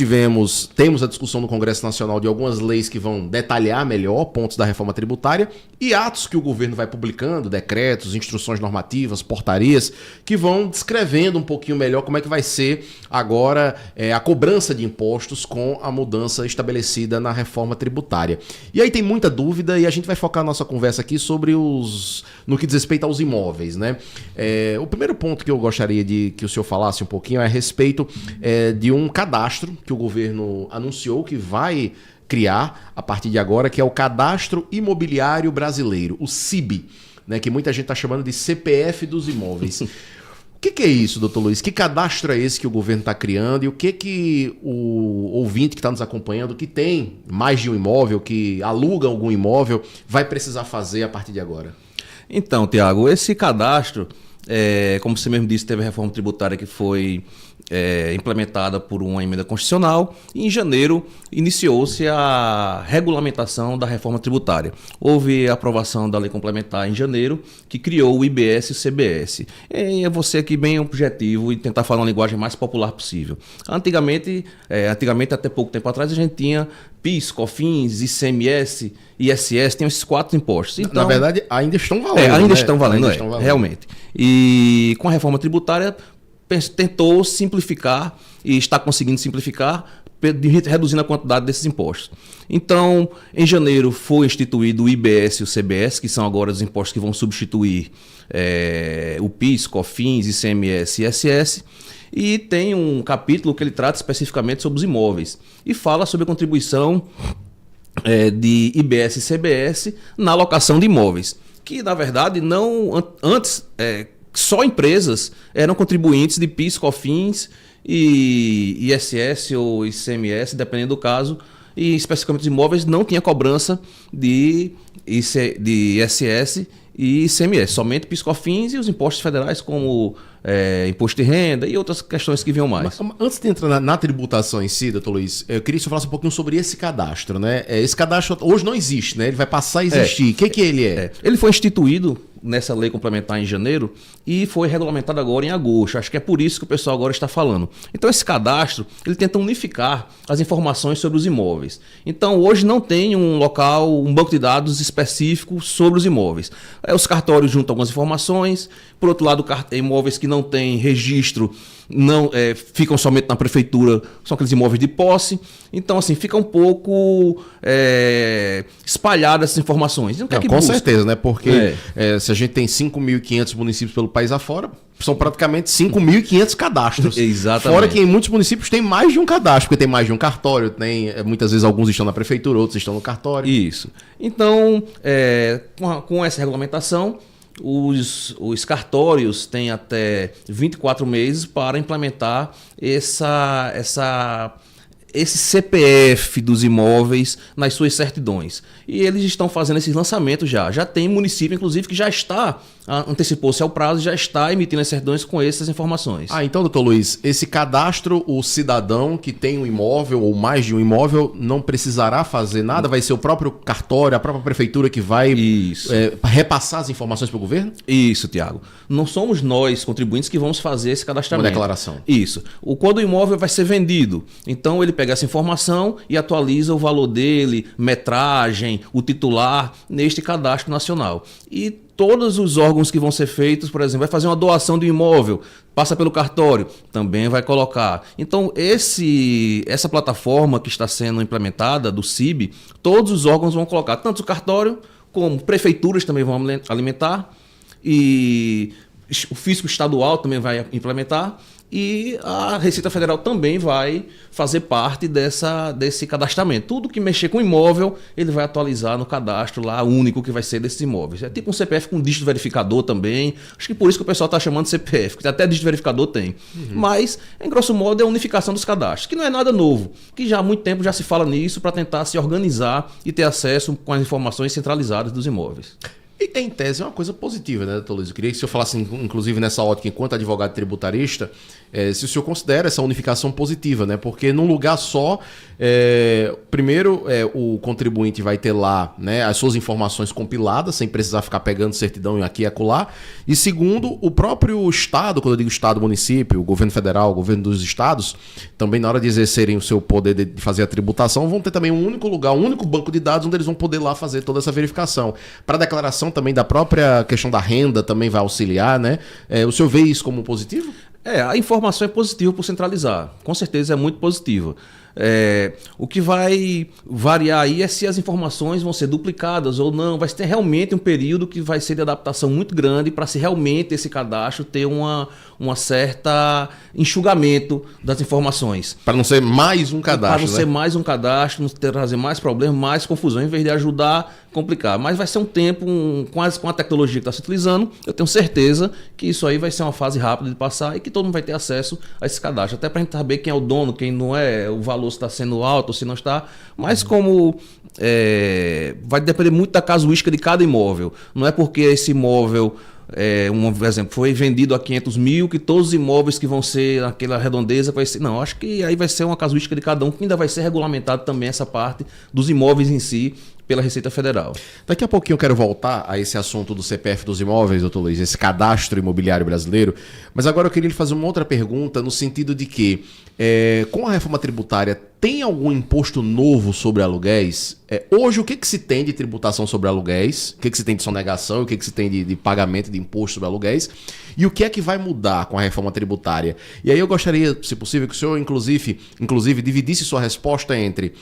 temos a discussão no Congresso Nacional de algumas leis que vão detalhar melhor pontos da reforma tributária e atos que o governo vai publicando, decretos, instruções normativas, portarias, que vão descrevendo um pouquinho melhor como é que vai ser agora a cobrança de impostos com a mudança estabelecida na reforma tributária. E aí tem muita dúvida e a gente vai focar a nossa conversa aqui sobre no que diz respeito aos imóveis, né? O primeiro ponto que eu gostaria de que o senhor falasse um pouquinho é a respeito de um cadastro que o governo anunciou que vai criar a partir de agora, que é o Cadastro Imobiliário Brasileiro, o CIB, né, que muita gente está chamando de CPF dos imóveis. O que é isso, doutor Luiz? Que cadastro é esse que o governo está criando e o que o ouvinte que está nos acompanhando, que tem mais de um imóvel, que aluga algum imóvel, vai precisar fazer a partir de agora? Então, Tiago, esse cadastro, como você mesmo disse, teve a reforma tributária que foi implementada por uma emenda constitucional e em janeiro iniciou-se a regulamentação da reforma tributária. Houve a aprovação da lei complementar em janeiro que criou o IBS e o CBS. E é você aqui bem objetivo e tentar falar uma linguagem mais popular possível. Antigamente, até pouco tempo atrás, a gente tinha PIS, COFINS, ICMS, ISS, tem esses 4 impostos. Então, na verdade, ainda estão valendo. Ainda estão valendo, realmente. E com a reforma tributária tentou simplificar e está conseguindo simplificar, reduzindo a quantidade desses impostos. Então, em janeiro foi instituído o IBS e o CBS, que são agora os impostos que vão substituir o PIS, COFINS, ICMS e ISS, e tem um capítulo que ele trata especificamente sobre os imóveis e fala sobre a contribuição de IBS e CBS na alocação de imóveis, que na verdade antes só empresas eram contribuintes de PIS, COFINS e ISS ou ICMS, dependendo do caso, e especificamente os imóveis não tinha cobrança de ISS e ICMS, somente PIS, COFINS e os impostos federais como imposto de renda e outras questões que vinham mais. Mas, antes de entrar na tributação em si, doutor Luiz, eu queria que você falasse um pouquinho sobre esse cadastro, né? Esse cadastro hoje não existe, né? Ele vai passar a existir. O que ele é? Ele foi instituído nessa lei complementar em janeiro e foi regulamentado agora em agosto. Acho que é por isso que o pessoal agora está falando. Então esse cadastro, ele tenta unificar as informações sobre os imóveis. Então hoje não tem um banco de dados específico sobre os imóveis. Os cartórios juntam algumas informações, por outro lado, imóveis que não têm registro ficam somente na prefeitura, são aqueles imóveis de posse. Então, assim, fica um pouco espalhadas essas informações. Com certeza, né? Porque se a gente tem 5.500 municípios pelo país afora, são praticamente 5.500 cadastros. Exatamente. Fora que em muitos municípios tem mais de um cadastro, porque tem mais de um cartório, muitas vezes alguns estão na prefeitura, outros estão no cartório. Isso. Então, com essa regulamentação, os cartórios têm até 24 meses para implementar esse CPF dos imóveis nas suas certidões. E eles estão fazendo esses lançamentos já. Já tem município, inclusive, que já antecipou-se ao prazo, já está emitindo as certidões com essas informações. Então, doutor Luiz, esse cadastro, o cidadão que tem um imóvel ou mais de um imóvel não precisará fazer nada? Vai ser o próprio cartório, a própria prefeitura que vai repassar as informações para o governo? Isso, Tiago. Não somos nós, contribuintes, que vamos fazer esse cadastramento. Uma declaração. Isso. Quando o imóvel vai ser vendido, então ele pega essa informação e atualiza o valor dele, metragem, o titular, neste cadastro nacional. E todos os órgãos que vão ser feitos, por exemplo, vai fazer uma doação de um imóvel, passa pelo cartório, também vai colocar. Então, essa plataforma que está sendo implementada, do CIB, todos os órgãos vão colocar, tanto o cartório, como prefeituras também vão alimentar, e o fisco estadual também vai implementar, e a Receita Federal também vai fazer parte desse cadastramento. Tudo que mexer com imóvel, ele vai atualizar no cadastro lá único que vai ser desses imóveis. É tipo um CPF com dígito verificador também. Acho que por isso que o pessoal está chamando de CPF, que até dígito verificador tem. Mas, em grosso modo, é a unificação dos cadastros, que não é nada novo, que já há muito tempo já se fala nisso para tentar se organizar e ter acesso com as informações centralizadas dos imóveis. E em tese é uma coisa positiva, né, doutor Luiz? Eu queria que o senhor falasse, inclusive nessa ótica, enquanto advogado tributarista, se o senhor considera essa unificação positiva, né? Porque num lugar só, primeiro, o contribuinte vai ter lá, né, as suas informações compiladas, sem precisar ficar pegando certidão aqui e acolá. E segundo, o próprio Estado, quando eu digo Estado, município, o governo federal, o governo dos estados, também na hora de exercerem o seu poder de fazer a tributação, vão ter também um único lugar, um único banco de dados onde eles vão poder lá fazer toda essa verificação. Para a declaração também da própria questão da renda também vai auxiliar, né? O senhor vê isso como positivo? A informação é positiva por centralizar. Com certeza é muito positiva. O que vai variar aí é se as informações vão ser duplicadas ou não. Vai ter realmente um período que vai ser de adaptação muito grande para se realmente esse cadastro ter uma certa enxugamento das informações. Para não ser mais um cadastro. Para não ser mais um cadastro, não trazer mais problemas, mais confusão, em vez de ajudar, complicar. Mas vai ser um tempo, com a tecnologia que está se utilizando, eu tenho certeza que isso aí vai ser uma fase rápida de passar e que todo mundo vai ter acesso a esse cadastro. Até para a gente saber quem é o dono, quem não é, o valor se está sendo alto ou se não está. Mas como vai depender muito da casuística de cada imóvel. Não é porque esse imóvel... um exemplo, foi vendido a 500 mil, que todos os imóveis que vão ser naquela redondeza vai ser... Não, acho que aí vai ser uma casuística de cada um, que ainda vai ser regulamentado também essa parte dos imóveis em si pela Receita Federal. Daqui a pouquinho eu quero voltar a esse assunto do CPF dos imóveis, doutor Luiz, esse cadastro imobiliário brasileiro, mas agora eu queria lhe fazer uma outra pergunta no sentido de que, com a reforma tributária, tem algum imposto novo sobre aluguéis? Hoje, o que se tem de tributação sobre aluguéis? O que se tem de sonegação? O que se tem de pagamento de imposto sobre aluguéis? E o que é que vai mudar com a reforma tributária? E aí eu gostaria, se possível, que o senhor, inclusive dividisse sua resposta entre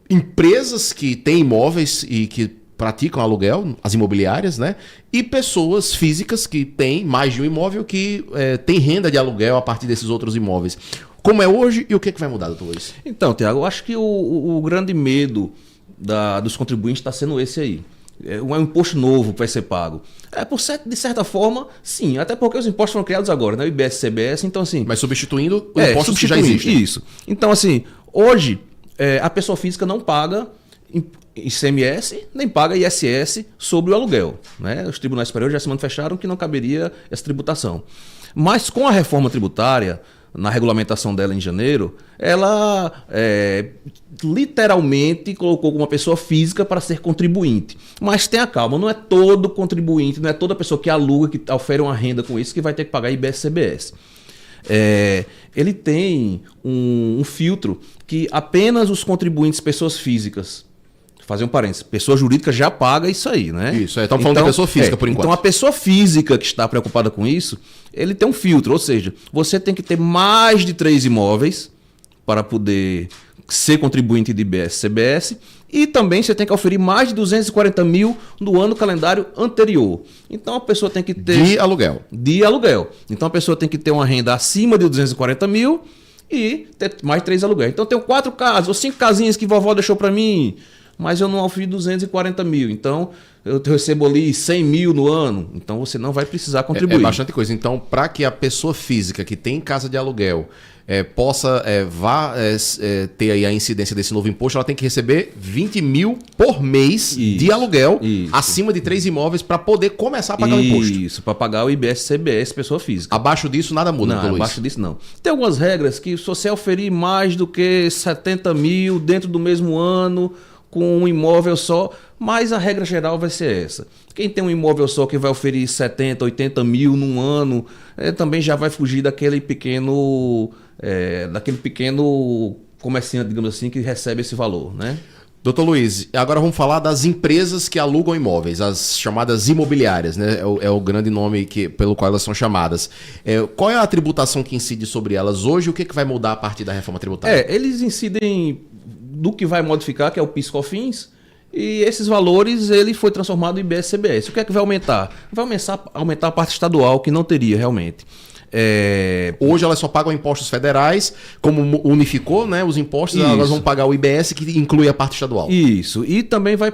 empresas que têm imóveis e que praticam aluguel, as imobiliárias, né? E pessoas físicas que têm mais de um imóvel que têm renda de aluguel a partir desses outros imóveis. Como é hoje e o que vai mudar, doutor Luiz? Então, Tiago, eu acho que o grande medo dos contribuintes está sendo esse aí. Um imposto novo que vai ser pago. De certa forma, sim. Até porque os impostos foram criados agora, né? O IBS e CBS, então assim... Mas substituindo os impostos que já existem. Isso. Então assim, hoje a pessoa física não paga ICMS, nem paga ISS sobre o aluguel, né? Os tribunais superiores já se manifestaram que não caberia essa tributação. Mas com a reforma tributária, na regulamentação dela em janeiro, ela literalmente colocou como uma pessoa física para ser contribuinte. Mas tenha calma, não é todo contribuinte, não é toda pessoa que aluga, que ofere uma renda com isso, que vai ter que pagar IBS e CBS. Ele tem um filtro que apenas os contribuintes, pessoas físicas, fazer um parênteses, pessoa jurídica já paga isso aí, né? Isso, estamos falando de pessoa física por enquanto. Então a pessoa física que está preocupada com isso, ele tem um filtro, ou seja, você tem que ter mais de 3 imóveis para poder ser contribuinte de IBS e CBS, e também você tem que oferir mais de 240 mil no ano calendário anterior. Então a pessoa tem que ter... De aluguel. De aluguel. Então a pessoa tem que ter uma renda acima de 240 mil e ter mais 3 aluguéis. Então eu tenho 4 casas ou 5 casinhas que vovó deixou para mim, mas eu não oferi 240 mil. Então eu recebo ali 100 mil no ano. Então você não vai precisar contribuir. É bastante coisa. Então, para que a pessoa física que tem casa de aluguel possa ter aí a incidência desse novo imposto, ela tem que receber 20 mil por mês de aluguel acima de 3 imóveis para poder começar a pagar o imposto. Isso, para pagar o IBS e CBS, pessoa física. Abaixo disso, nada muda, não, abaixo disso não. Tem algumas regras que se você oferir mais do que 70 mil dentro do mesmo ano, com um imóvel só, mas a regra geral vai ser essa. Quem tem um imóvel só que vai oferir 70, 80 mil num ano, também já vai fugir daquele pequeno comerciante, digamos assim, que recebe esse valor, né? Doutor Luiz, agora vamos falar das empresas que alugam imóveis, as chamadas imobiliárias, né? É o grande nome pelo qual elas são chamadas. Qual é a tributação que incide sobre elas hoje e o que vai mudar a partir da reforma tributária? Eles incidem do que vai modificar, que é o PIS/COFINS, e esses valores ele foi transformado em IBS/CBS. O que é que vai aumentar? Vai aumentar a parte estadual, que não teria realmente. Hoje elas só pagam impostos federais, como unificou, né, os impostos, elas vão pagar o IBS, que inclui a parte estadual. Isso, e também vai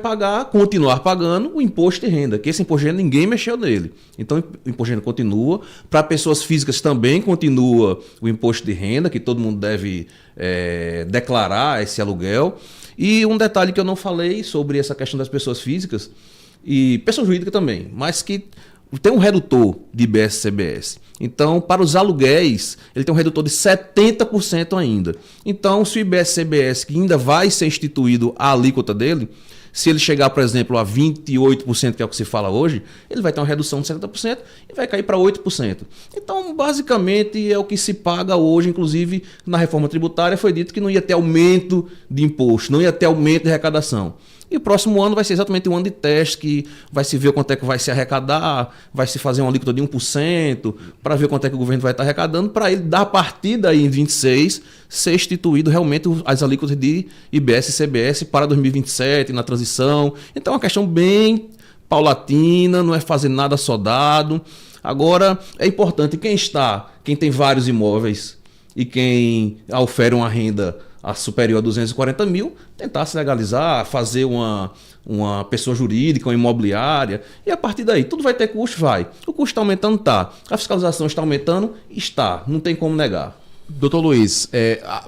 continuar pagando o imposto de renda, que esse imposto de renda ninguém mexeu nele. Então o imposto de renda continua, para pessoas físicas também continua o imposto de renda, que todo mundo deve declarar esse aluguel. E um detalhe que eu não falei sobre essa questão das pessoas físicas, e pessoa jurídica também, mas que tem um redutor de IBS/CBS. Então, para os aluguéis, ele tem um redutor de 70% ainda. Então, se o IBS/CBS, que ainda vai ser instituído a alíquota dele, se ele chegar, por exemplo, a 28%, que é o que se fala hoje, ele vai ter uma redução de 70% e vai cair para 8%. Então, basicamente, é o que se paga hoje. Inclusive, na reforma tributária foi dito que não ia ter aumento de imposto, não ia ter aumento de arrecadação. E o próximo ano vai ser exatamente um ano de teste, que vai se ver quanto é que vai se arrecadar, vai se fazer uma alíquota de 1%, para ver quanto é que o governo vai estar arrecadando, para ele, da partir daí, em 26, ser instituído realmente as alíquotas de IBS e CBS para 2027, na transição. Então é uma questão bem paulatina, não é fazer nada só dado. Agora, é importante quem tem vários imóveis e quem ofere uma renda superior a 240 mil, tentar se legalizar, fazer uma pessoa jurídica, uma imobiliária, e a partir daí tudo vai ter custo, vai. O custo está aumentando, tá. A fiscalização está aumentando, está. Não tem como negar. Doutor Luiz,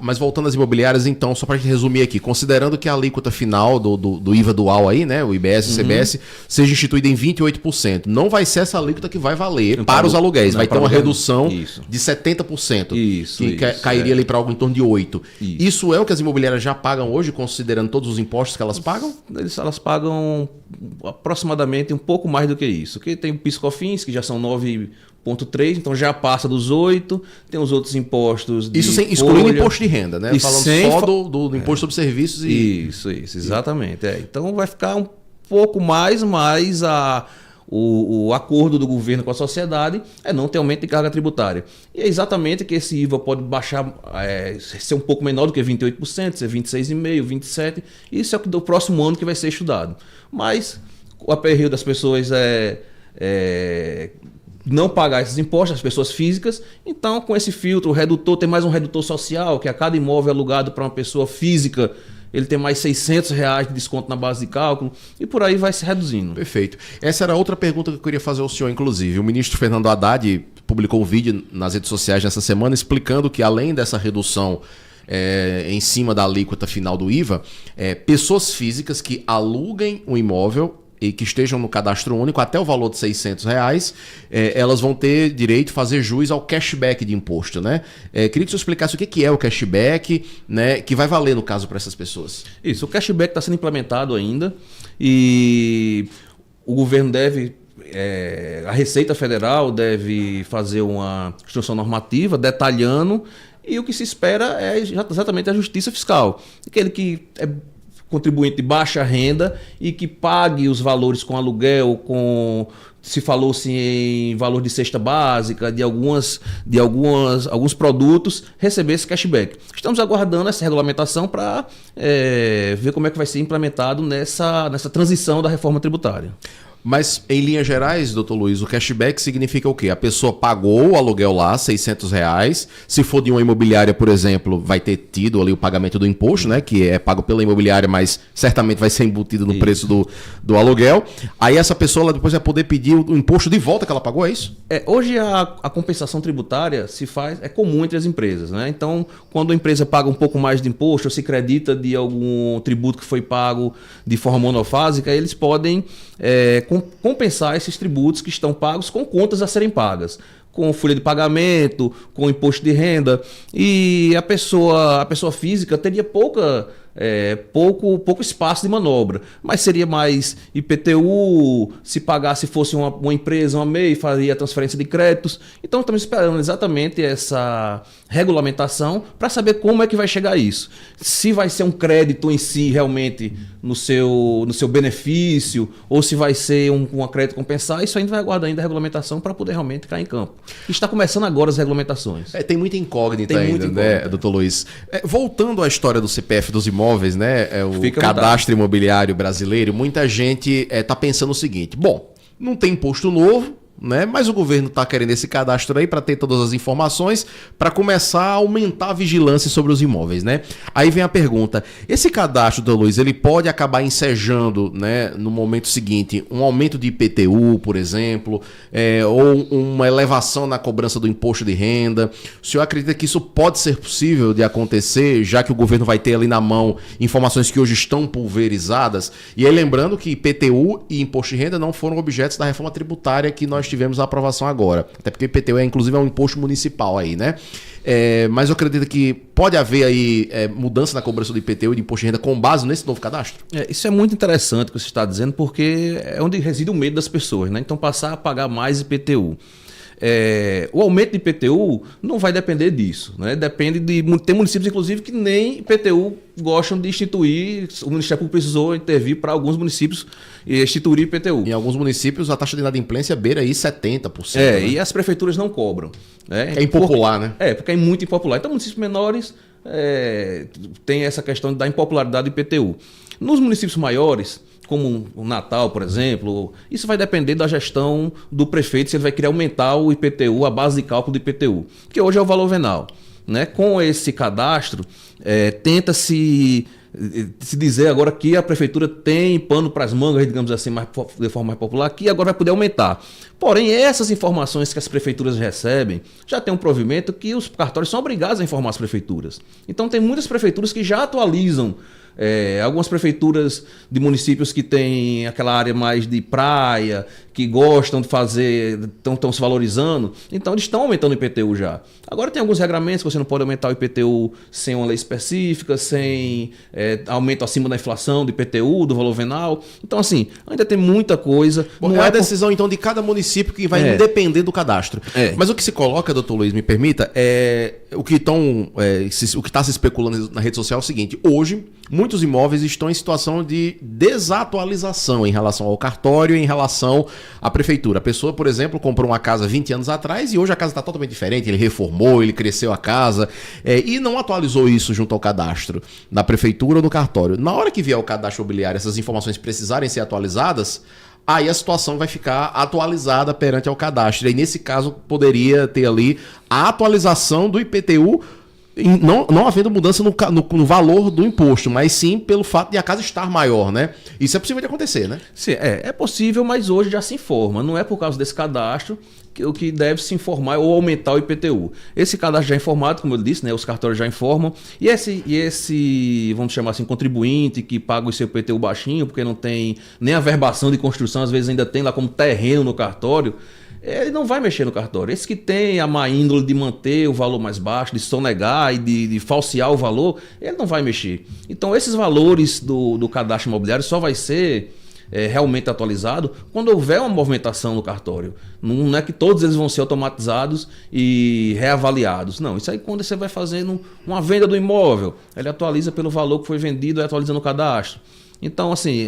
mas voltando às imobiliárias, então, só para a gente resumir aqui, considerando que a alíquota final do IVA dual aí, né, o IBS e o CBS, seja instituída em 28%, não vai ser essa alíquota que vai valer então, para os aluguéis, vai ter uma redução de 70%, que cairia ali para algo em torno de 8%. Isso é o que as imobiliárias já pagam hoje, considerando todos os impostos que elas pagam? Elas pagam aproximadamente um pouco mais do que isso, que tem o PIS/COFINS, que já são 9,3, então já passa dos 8, tem os outros impostos de isso sem excluindo imposto de renda, né? Falando só do imposto sobre serviços e... Isso, exatamente. Então vai ficar um pouco mais, mas o acordo do governo com a sociedade é não ter aumento de carga tributária. E é exatamente que esse IVA pode baixar, ser um pouco menor do que 28%, ser 26,5%, 27%. Isso é o do próximo ano que vai ser estudado. Mas o aperreio das pessoas não pagar esses impostos, as pessoas físicas. Então, com esse filtro, o redutor, tem mais um redutor social, que a cada imóvel alugado para uma pessoa física, ele tem mais R$600 de desconto na base de cálculo, e por aí vai se reduzindo. Perfeito. Essa era outra pergunta que eu queria fazer ao senhor, inclusive. O ministro Fernando Haddad publicou um vídeo nas redes sociais nessa semana explicando que, além dessa redução em cima da alíquota final do IVA, pessoas físicas que aluguem um imóvel e que estejam no cadastro único até o valor de R$600, elas vão ter direito a fazer jus ao cashback de imposto, né? Queria que você explicasse o que é o cashback, né, que vai valer no caso para essas pessoas. Isso, o cashback está sendo implementado ainda e o governo a Receita Federal deve fazer uma instrução normativa detalhando, e o que se espera é exatamente a justiça fiscal. Aquele que é contribuinte de baixa renda e que pague os valores com aluguel, se falou-se em valor de cesta básica, de alguns produtos, receber esse cashback. Estamos aguardando essa regulamentação para ver como é que vai ser implementado nessa transição da reforma tributária. Mas, em linhas gerais, doutor Luiz, o cashback significa o quê? A pessoa pagou o aluguel lá, R$600. Se for de uma imobiliária, por exemplo, vai ter tido ali o pagamento do imposto, né? Que é pago pela imobiliária, mas certamente vai ser embutido no preço do aluguel. Aí essa pessoa ela depois vai poder pedir o imposto de volta que ela pagou, é isso? Hoje a compensação tributária é comum entre as empresas, né? Então, quando a empresa paga um pouco mais de imposto ou se acredita de algum tributo que foi pago de forma monofásica, eles podem compensar esses tributos que estão pagos com contas a serem pagas. com folha de pagamento, com imposto de renda, e a pessoa física teria pouco espaço de manobra, mas seria mais IPTU, se pagasse fosse uma empresa, uma MEI, faria transferência de créditos. Então estamos esperando exatamente essa regulamentação para saber como é que vai chegar a isso. Se vai ser um crédito em si realmente no seu benefício, ou se vai ser um crédito compensar, isso ainda vai aguardar ainda a regulamentação para poder realmente cair em campo. Está começando agora as regulamentações. Tem muita incógnita ainda, né, doutor Luiz? Voltando à história do CPF dos imóveis, né, o cadastro imobiliário brasileiro, muita gente está pensando o seguinte: bom, não tem imposto novo, né? Mas o governo está querendo esse cadastro aí para ter todas as informações, para começar a aumentar a vigilância sobre os imóveis, né? Aí vem a pergunta: esse cadastro, doutor Luiz, ele pode acabar ensejando, né, no momento seguinte, um aumento de IPTU, por exemplo, ou uma elevação na cobrança do imposto de renda? O senhor acredita que isso pode ser possível de acontecer, já que o governo vai ter ali na mão informações que hoje estão pulverizadas? E aí lembrando que IPTU e imposto de renda não foram objetos da reforma tributária que nós tivemos a aprovação agora. Até porque o IPTU inclusive é um imposto municipal aí, né? Mas eu acredito que pode haver aí mudança na cobrança do IPTU e de imposto de renda com base nesse novo cadastro? Isso é muito interessante o que você está dizendo, porque é onde reside o medo das pessoas, né? Então passar a pagar mais IPTU. O aumento de IPTU não vai depender disso, né? Depende de. Tem municípios, inclusive, que nem IPTU gostam de instituir. O Ministério Público precisou intervir para alguns municípios e instituir IPTU. Em alguns municípios, a taxa de inadimplência beira aí 70%. Né? E as prefeituras não cobram. Né? É impopular, né? Porque é muito impopular. Então, municípios menores tem essa questão da impopularidade do IPTU. Nos municípios maiores, como o Natal, por exemplo, isso vai depender da gestão do prefeito, se ele vai querer aumentar o IPTU, a base de cálculo do IPTU, que hoje é o valor venal. Né? Com esse cadastro, tenta-se dizer agora que a prefeitura tem pano para as mangas, digamos assim, de forma mais popular, que agora vai poder aumentar. Porém, essas informações que as prefeituras recebem, já tem um provimento que os cartórios são obrigados a informar as prefeituras. Então, tem muitas prefeituras que já atualizam. Algumas prefeituras de municípios que têm aquela área mais de praia, que gostam de fazer, estão se valorizando, então eles estão aumentando o IPTU já. Agora tem alguns regramentos que você não pode aumentar o IPTU sem uma lei específica, sem aumento acima da inflação do IPTU, do valor venal. Então, assim, ainda tem muita coisa. Bom, não é a decisão, então, de cada município que vai depender do cadastro. Mas o que se coloca, doutor Luiz, me permita, o que está se especulando na rede social é o seguinte: hoje, muitos imóveis estão em situação de desatualização em relação ao cartório e em relação à prefeitura. A pessoa, por exemplo, comprou uma casa 20 anos atrás e hoje a casa está totalmente diferente, ele reformou, ele cresceu a casa e não atualizou isso junto ao cadastro da prefeitura ou do cartório. Na hora que vier o cadastro imobiliário, essas informações precisarem ser atualizadas, aí a situação vai ficar atualizada perante ao cadastro. E aí, nesse caso, poderia ter ali a atualização do IPTU, não havendo mudança no valor do imposto, mas sim pelo fato de a casa estar maior, né? Isso é possível de acontecer, né? Sim, é possível, mas hoje já se informa. Não é por causa desse cadastro que o que deve se informar ou aumentar o IPTU. Esse cadastro já é informado, como eu disse, né? Os cartórios já informam. E esse, vamos chamar assim, contribuinte que paga o seu IPTU baixinho, porque não tem nem a verbação de construção, às vezes ainda tem lá como terreno no cartório, ele não vai mexer no cartório. Esse que tem a má índole de manter o valor mais baixo, de sonegar e de falsear o valor, ele não vai mexer. Então, esses valores do cadastro imobiliário só vai ser realmente atualizado quando houver uma movimentação no cartório. Não é que todos eles vão ser automatizados e reavaliados. Não, isso aí quando você vai fazendo uma venda do imóvel, ele atualiza pelo valor que foi vendido e atualiza no cadastro. Então, assim,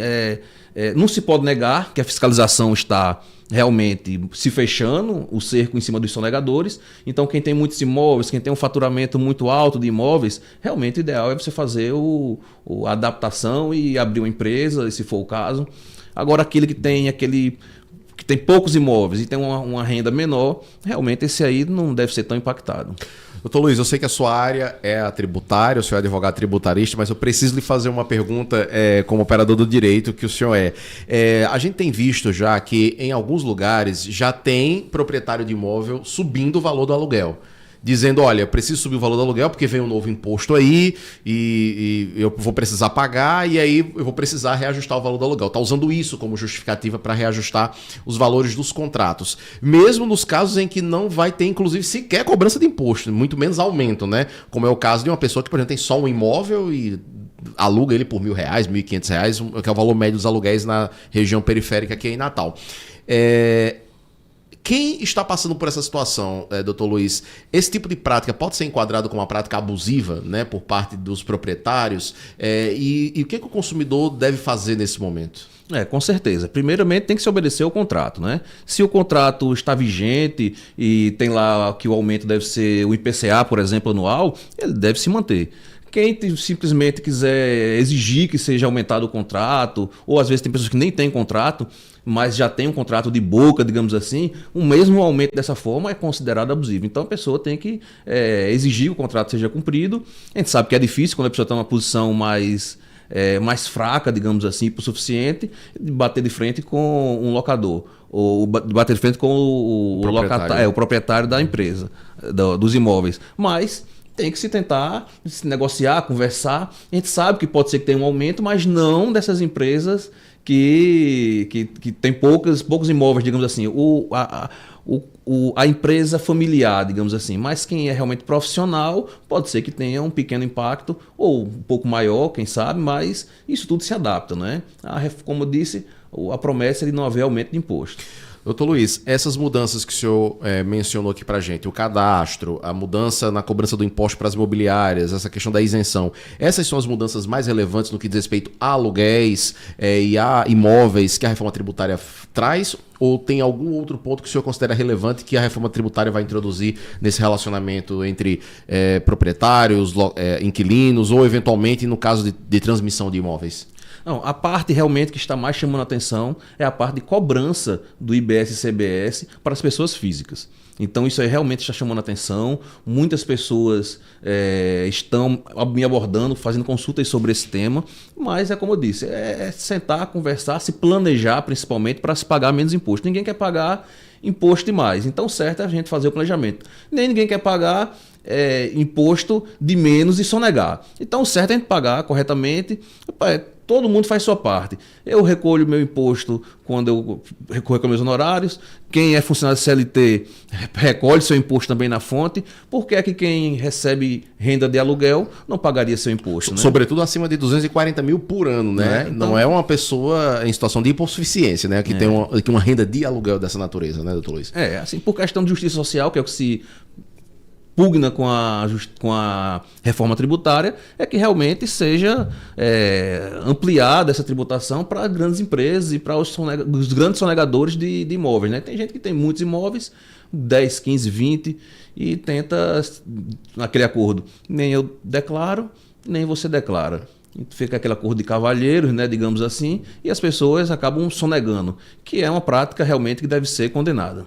não se pode negar que a fiscalização está realmente se fechando, o cerco em cima dos sonegadores. Então, quem tem muitos imóveis, quem tem um faturamento muito alto de imóveis, realmente o ideal é você fazer a adaptação e abrir uma empresa, se for o caso. Agora, aquele que tem poucos imóveis e tem uma renda menor, realmente esse aí não deve ser tão impactado. Doutor Luiz, eu sei que a sua área é a tributária, o senhor é advogado tributarista, mas eu preciso lhe fazer uma pergunta como operador do direito que o senhor é. A gente tem visto já que em alguns lugares já tem proprietário de imóvel subindo o valor do aluguel. dizendo, olha, preciso subir o valor do aluguel porque vem um novo imposto aí e eu vou precisar pagar e aí eu vou precisar reajustar o valor do aluguel. Está usando isso como justificativa para reajustar os valores dos contratos. Mesmo nos casos em que não vai ter, inclusive, sequer cobrança de imposto, muito menos aumento, né? Como é o caso de uma pessoa que, por exemplo, tem só um imóvel e aluga ele por R$1.000, R$1.500, que é o valor médio dos aluguéis na região periférica aqui em Natal. Quem está passando por essa situação, doutor Luiz, esse tipo de prática pode ser enquadrado como uma prática abusiva, né, por parte dos proprietários? E o que o consumidor deve fazer nesse momento? Com certeza. Primeiramente tem que se obedecer ao contrato, né? Se o contrato está vigente e tem lá que o aumento deve ser o IPCA, por exemplo, anual, ele deve se manter. Quem simplesmente quiser exigir que seja aumentado o contrato, ou às vezes tem pessoas que nem têm contrato, mas já tem um contrato de boca, digamos assim, o mesmo aumento dessa forma é considerado abusivo. Então a pessoa tem que exigir que o contrato seja cumprido. A gente sabe que é difícil quando a pessoa está numa posição mais fraca, digamos assim, por suficiente, de bater de frente com um locador, ou de bater de frente com o proprietário da empresa, dos imóveis. Mas tem que se tentar se negociar, conversar. A gente sabe que pode ser que tenha um aumento, mas não dessas empresas que tem poucos imóveis, digamos assim. A empresa familiar, digamos assim. Mas quem é realmente profissional, pode ser que tenha um pequeno impacto, ou um pouco maior, quem sabe, mas isso tudo se adapta, né? Como eu disse, a promessa é de não haver aumento de imposto. Doutor Luiz, essas mudanças que o senhor mencionou aqui para a gente, o cadastro, a mudança na cobrança do imposto para as imobiliárias, essa questão da isenção, essas são as mudanças mais relevantes no que diz respeito a aluguéis e a imóveis que a reforma tributária traz? Ou tem algum outro ponto que o senhor considera relevante que a reforma tributária vai introduzir nesse relacionamento entre proprietários, inquilinos ou, eventualmente, no caso de transmissão de imóveis? Não, a parte realmente que está mais chamando a atenção é a parte de cobrança do IBS e CBS para as pessoas físicas. Então isso aí realmente está chamando a atenção. Muitas pessoas estão me abordando, fazendo consultas sobre esse tema. Mas é como eu disse, sentar, conversar, se planejar principalmente para se pagar menos imposto. Ninguém quer pagar imposto demais. Então certo é a gente fazer o planejamento. Nem ninguém quer pagar imposto de menos e sonegar. Então certo é a gente pagar corretamente. Todo mundo faz sua parte. Eu recolho meu imposto quando eu recolho meus honorários. Quem é funcionário CLT recolhe seu imposto também na fonte. Por que é que quem recebe renda de aluguel não pagaria seu imposto? Né? Sobretudo acima de 240 mil por ano, né? Então, não é uma pessoa em situação de hipossuficiência, né? Que tem uma renda de aluguel dessa natureza, né, doutor Luiz? Assim, por questão de justiça social, que é o que se pugna com a reforma tributária, é que realmente seja ampliada essa tributação para grandes empresas e para os grandes sonegadores de imóveis. Né? Tem gente que tem muitos imóveis, 10, 15, 20, e tenta naquele acordo. Nem eu declaro, nem você declara. Fica aquele acordo de cavalheiros, né, digamos assim, e as pessoas acabam sonegando, que é uma prática realmente que deve ser condenada.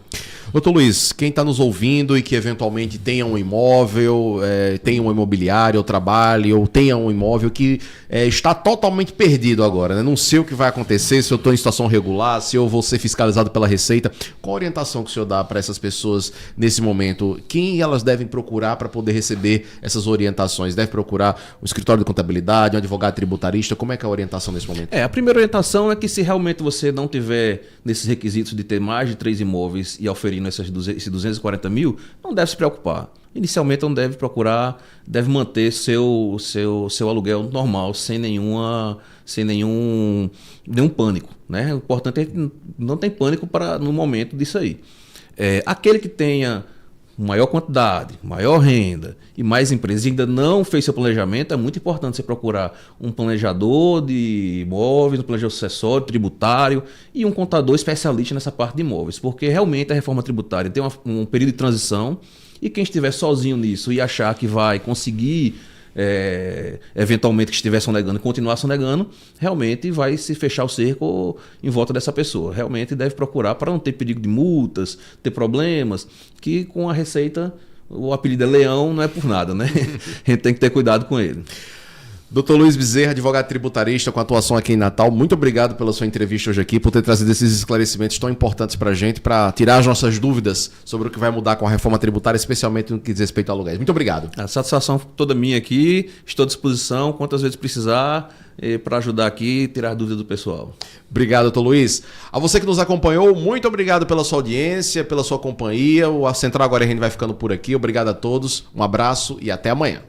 Doutor Luiz, quem está nos ouvindo e que eventualmente tenha um imóvel, tenha um imobiliário, ou trabalhe, ou tenha um imóvel que está totalmente perdido agora, né? Não sei o que vai acontecer, se eu estou em situação regular, se eu vou ser fiscalizado pela Receita. Qual a orientação que o senhor dá para essas pessoas nesse momento? Quem elas devem procurar para poder receber essas orientações? Deve procurar um escritório de contabilidade, um advogado tributarista? Como é que é a orientação nesse momento? A primeira orientação é que se realmente você não tiver nesses requisitos de ter mais de 3 imóveis e oferindo esses 240 mil, não deve se preocupar. Inicialmente não deve procurar, deve manter seu aluguel normal, sem nenhum pânico. Né? O importante é que não tem pânico no momento disso aí. Aquele que tenha maior quantidade, maior renda e mais empresas e ainda não fez seu planejamento, é muito importante você procurar um planejador de imóveis, um planejador sucessório, tributário e um contador especialista nessa parte de imóveis, porque realmente a reforma tributária tem um período de transição e quem estiver sozinho nisso e achar que vai conseguir eventualmente que estiver sonegando e continuar sonegando, realmente vai se fechar o cerco em volta dessa pessoa. Realmente deve procurar para não ter perigo de multas, ter problemas, que com a Receita o apelido é Leão, não é por nada, né? A gente tem que ter cuidado com ele. Dr. Luiz Bezerra, advogado tributarista com atuação aqui em Natal, muito obrigado pela sua entrevista hoje aqui, por ter trazido esses esclarecimentos tão importantes para a gente, para tirar as nossas dúvidas sobre o que vai mudar com a reforma tributária, especialmente no que diz respeito a aluguéis. Muito obrigado. A satisfação toda minha aqui, estou à disposição, quantas vezes precisar, para ajudar aqui e tirar dúvidas do pessoal. Obrigado, doutor Luiz. A você que nos acompanhou, muito obrigado pela sua audiência, pela sua companhia. A Central Agora RN vai ficando por aqui. Obrigado a todos, um abraço e até amanhã.